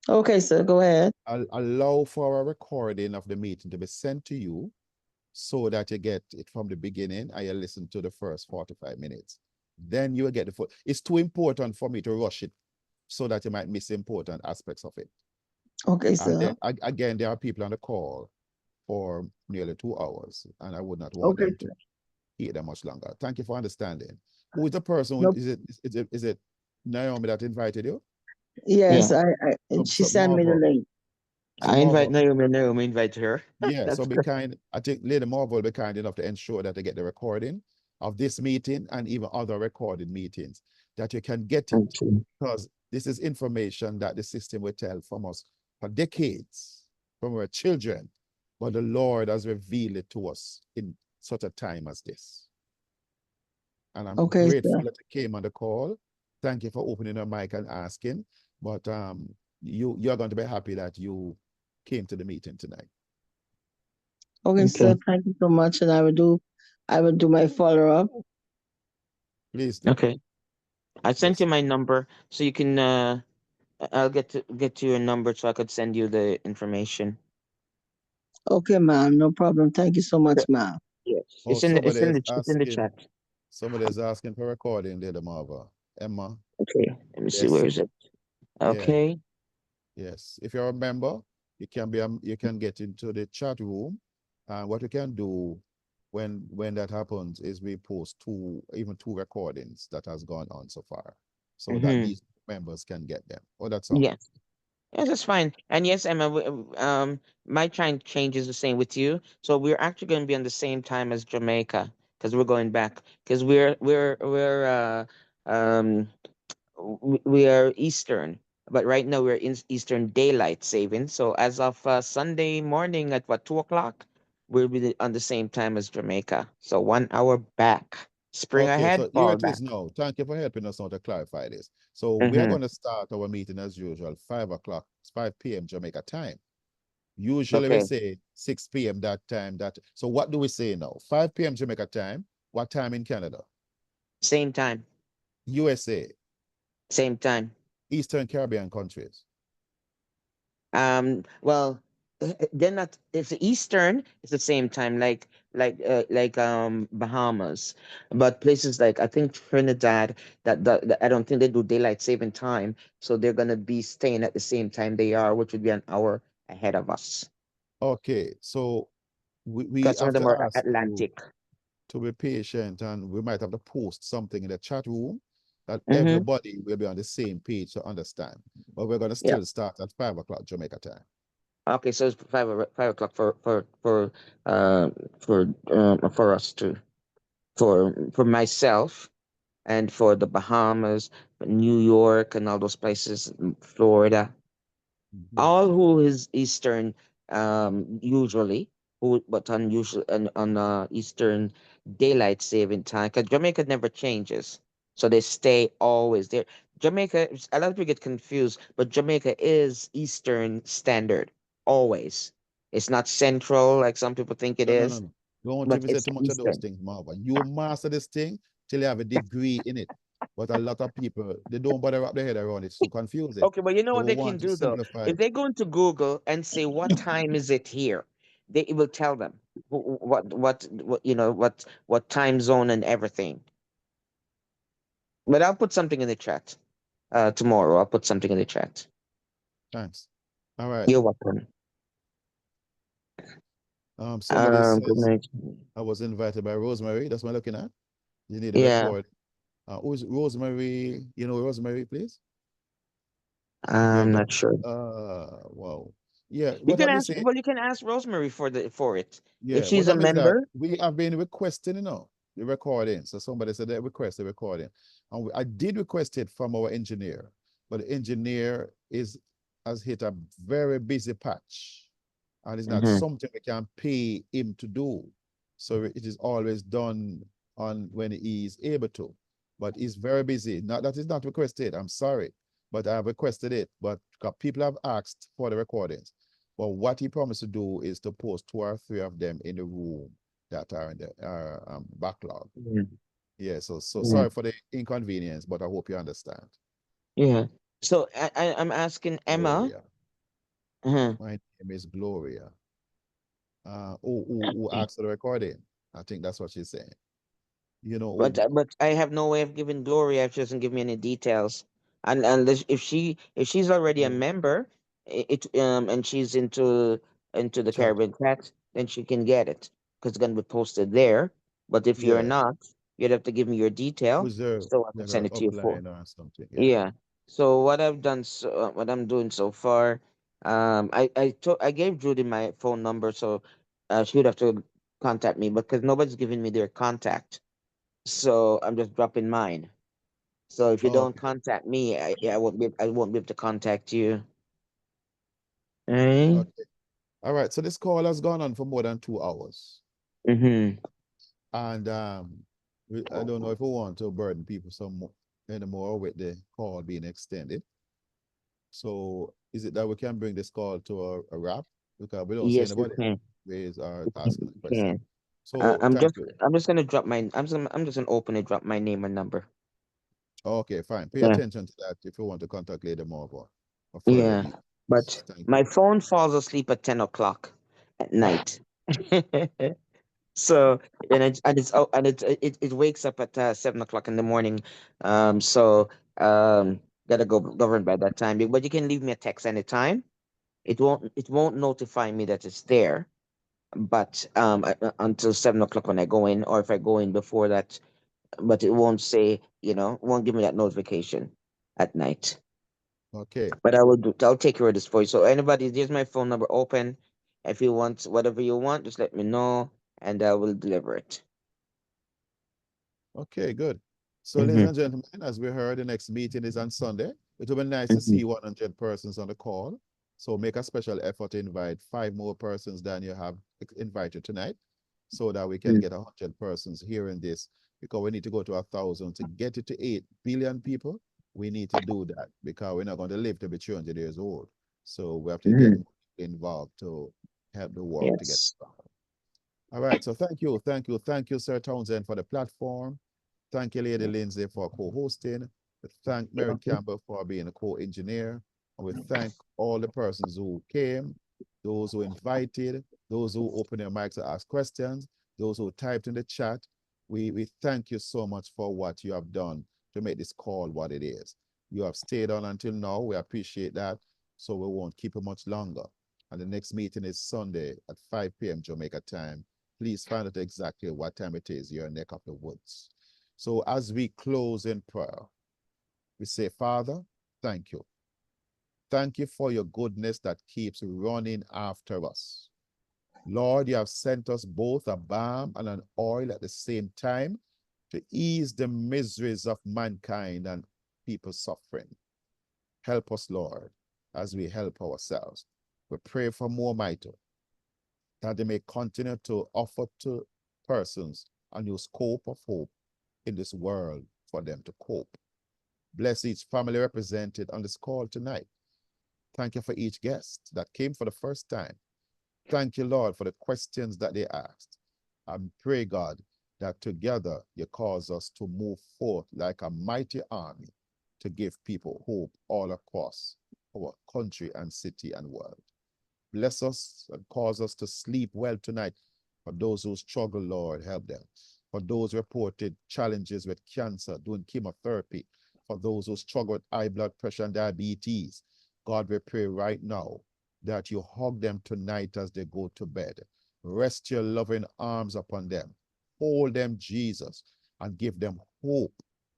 Okay, sir, go ahead. I'll allow for a recording of the meeting to be sent to you so that you get it from the beginning and you listen to the first 45 minutes. Then you will get the full. It's too important for me to rush it so that you might miss important aspects of it. Okay, And sir. then, again, there are people on the call for nearly 2 hours, and I would not want Okay, them to sir. hear them much longer. Thank you for understanding. Who is the person? Nope. Is it Naomi that invited you? Yes, Yeah. she sent me the Marvel. link. So I invite Marvel, Naomi invite her. yeah, so That's be good. kind. I think Lady Marvel will be kind enough to ensure that they get the recording of this meeting and even other recorded meetings, that you can get it, Okay. because this is information that the system will tell from us for decades, from our children, but the Lord has revealed it to us in such a time as this. And I'm Okay, grateful sir. that you came on the call. Thank you for opening your mic and asking. But you're going to be happy that you came to the meeting tonight. Okay, sir. Okay. Thank you so much, and I will do my follow up. Please do. Okay. I sent Yes. you my number so you can I'll get to your number so I could send you the information. Okay, ma'am. No problem. Thank you so much, ma'am. Yes. Oh, It's in the chat. somebody is asking for recording, Lady Marva. Emma. Okay. Let me see, Yes. where is it? Yeah. Okay. Yes. If you're a member, you can get into the chat room. And what you can do when that happens is we post even two recordings that has gone on so far, so that these members can get them. Oh, that's all. Yes. Yes, that's fine. And yes, Emma, my time change is the same with you. So we're actually going to be on the same time as Jamaica because we're going back because um we are Eastern, but right now we're in Eastern daylight saving. So as of Sunday morning at what 2 o'clock, we'll be on the same time as Jamaica. So 1 hour back. Spring Okay, ahead, so here fall it back. is now. Thank you for helping us now to clarify this. So we are Mm-hmm. going to start our meeting as usual, 5 o'clock, 5 p.m. Jamaica time. Usually we Okay. say 6 p.m. that time. So what do we say now? 5 p.m. Jamaica time. What time in Canada? Same time. USA. Same time. Eastern Caribbean countries. Well, they're not. It's Eastern. It's the same time, like Bahamas, but places like I think Trinidad. That I don't think they do daylight saving time, so they're gonna be staying at the same time they are, which would be an hour ahead of us. Okay, so we Because some of have them to are ask you Atlantic. to be patient, and we might have to post something in the chat room that Mm-hmm. everybody will be on the same page to understand. But we're going to Yeah. still start at 5 o'clock Jamaica time. Okay, so it's 5 o'clock for us to for myself and for the Bahamas, New York, and all those places, Florida. All who is Eastern, usually, who but unusual on Eastern daylight saving time because Jamaica never changes. So they stay always there. Jamaica, a lot of people get confused, but Jamaica is Eastern Standard always. It's not Central like some people think it No, no, no, is, no. Don't but even say it's too much of those Eastern. things, Marva. You master this thing till you have a degree in it. But a lot of people, they don't bother wrap their head around it. It's too confusing. Okay, but you know They what they can want to do though? simplify If it. they go into Google and say what time is it here, it will tell them what what time zone and everything. But I'll put something in the chat. Tomorrow I'll put something in the chat. Thanks. All right. You're welcome. Somebody Good says night. I was invited by Rosemary. That's what I'm looking at. You need to Yeah. record. Who's Rosemary? You know Rosemary, please? I'm not sure. Wow. Yeah, You what can I've been ask. saying, Well, you can ask Rosemary for it. yeah, If what she's I a mean is that member. we have been requesting, the recording. So somebody said they request the recording. And I did request it from our engineer, but the engineer has hit a very busy patch. And it's not something we can pay him to do. So it is always done on when he is able to. But he's very busy. Not that it's not requested. I'm sorry, but I have requested it. But people have asked for the recordings. But what he promised to do is to post 2 or 3 of them in the room that are in the backlog. Yeah. So sorry for the inconvenience, but I hope you understand. Yeah. So I'm asking Emma. Gloria. My name is Gloria. Who asked for the recording? I think that's what she's saying. You know, But I have no way of giving Gloria if she doesn't give me any details. And unless if she's already a member, and she's into the chat. Caribbean chat, then she can get it because it's gonna be posted there. But if you're Yeah. not, you'd have to give me your detail so I can send it to you for. upline or something. Yeah. So what I've done, what I'm doing so far, I gave Judy my phone number, so she would have to contact me because nobody's giving me their contact. So I'm just dropping mine. So if you don't Okay. contact me, I won't be able to contact you. Right? Okay. All right. So this call has gone on for more than 2 hours. Mm-hmm. And I don't know if we want to burden people anymore with the call being extended. So is it that we can bring this call to a wrap? Because we don't see Yes, we anybody can. raise or We ask a we question. can. So I'm thank just you. I'm just gonna drop my I'm just gonna open and drop my name and number. Okay, fine. Pay Yeah. attention to that if you want to contact Lady Marva or further Yeah. details. But Thank my you. phone falls asleep at 10 o'clock at night. So it wakes up at 7 o'clock in the morning. So gotta go govern by that time. But you can leave me a text anytime. It won't notify me that it's there, but until 7 o'clock when I go in, or if I go in before that, but it won't say, won't give me that notification at night. Okay. But I'll take care of this for you. So anybody, there's my phone number open. If you want whatever you want, just let me know and I will deliver it. Okay, good. So, ladies and gentlemen, as we heard, the next meeting is on Sunday. It will be nice to see 100 persons on the call. So make a special effort to invite 5 more persons than you have invited tonight so that we can get 100 persons hearing this, because we need to go to 1,000 to get it to 8 billion people. We need to do that because we're not going to live to be 200 years old. So we have to get involved to help the work to get Yes. started. All right. So thank you, Sir Townsend, for the platform. Thank you, Lady Lindsay, for co-hosting. We thank Mary Campbell for being a co-engineer. And we thank all the persons who came, those who invited, those who opened their mics to ask questions, those who typed in the chat. We thank you so much for what you have done to make this call what it is. You have stayed on until now. We appreciate that. So we won't keep it much longer. And the next meeting is Sunday at 5 p.m. Jamaica time. Please find out exactly what time it is, your neck of the woods. So as we close in prayer, we say, Father, thank you. Thank you for your goodness that keeps running after us. Lord, you have sent us both a balm and an oil at the same time to ease the miseries of mankind and people suffering. Help us, Lord, as we help ourselves. We pray for more might, that they may continue to offer to persons a new scope of hope in this world for them to cope. Bless each family represented on this call tonight. Thank you for each guest that came for the first time. Thank you, Lord, for the questions that they asked. I pray, God, that together you cause us to move forth like a mighty army to give people hope all across our country and city and world. Bless us and cause us to sleep well tonight. For those who struggle, Lord, help them. For those reported challenges with cancer, doing chemotherapy, for those who struggle with high blood pressure and diabetes, God, we pray right now that you hug them tonight as they go to bed. Rest your loving arms upon them. Hold them, Jesus, and give them hope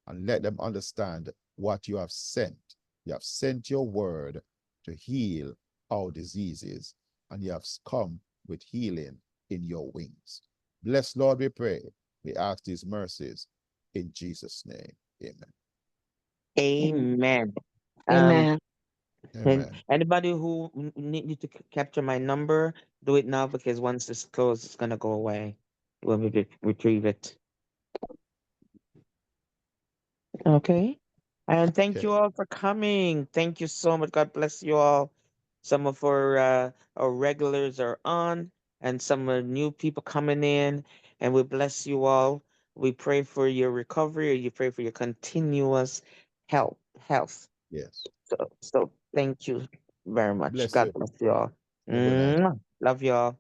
and let them understand what you have sent. You have sent your word to heal our diseases, and you have come with healing in your wings. Bless, Lord, we pray. We ask these mercies in Jesus' name. Amen. Amen. Amen. Amen. Anybody who need to capture my number, do it now, because once it's closed, it's gonna go away when we retrieve it. Okay. And thank Okay. you all for coming. Thank you so much. God bless you all. Some of our regulars are on, and some are new people coming in. And we bless you all. We pray for your recovery. You pray for your continuous health. Yes. So thank you very much. Bless God you. bless you all. Good night. Love you all.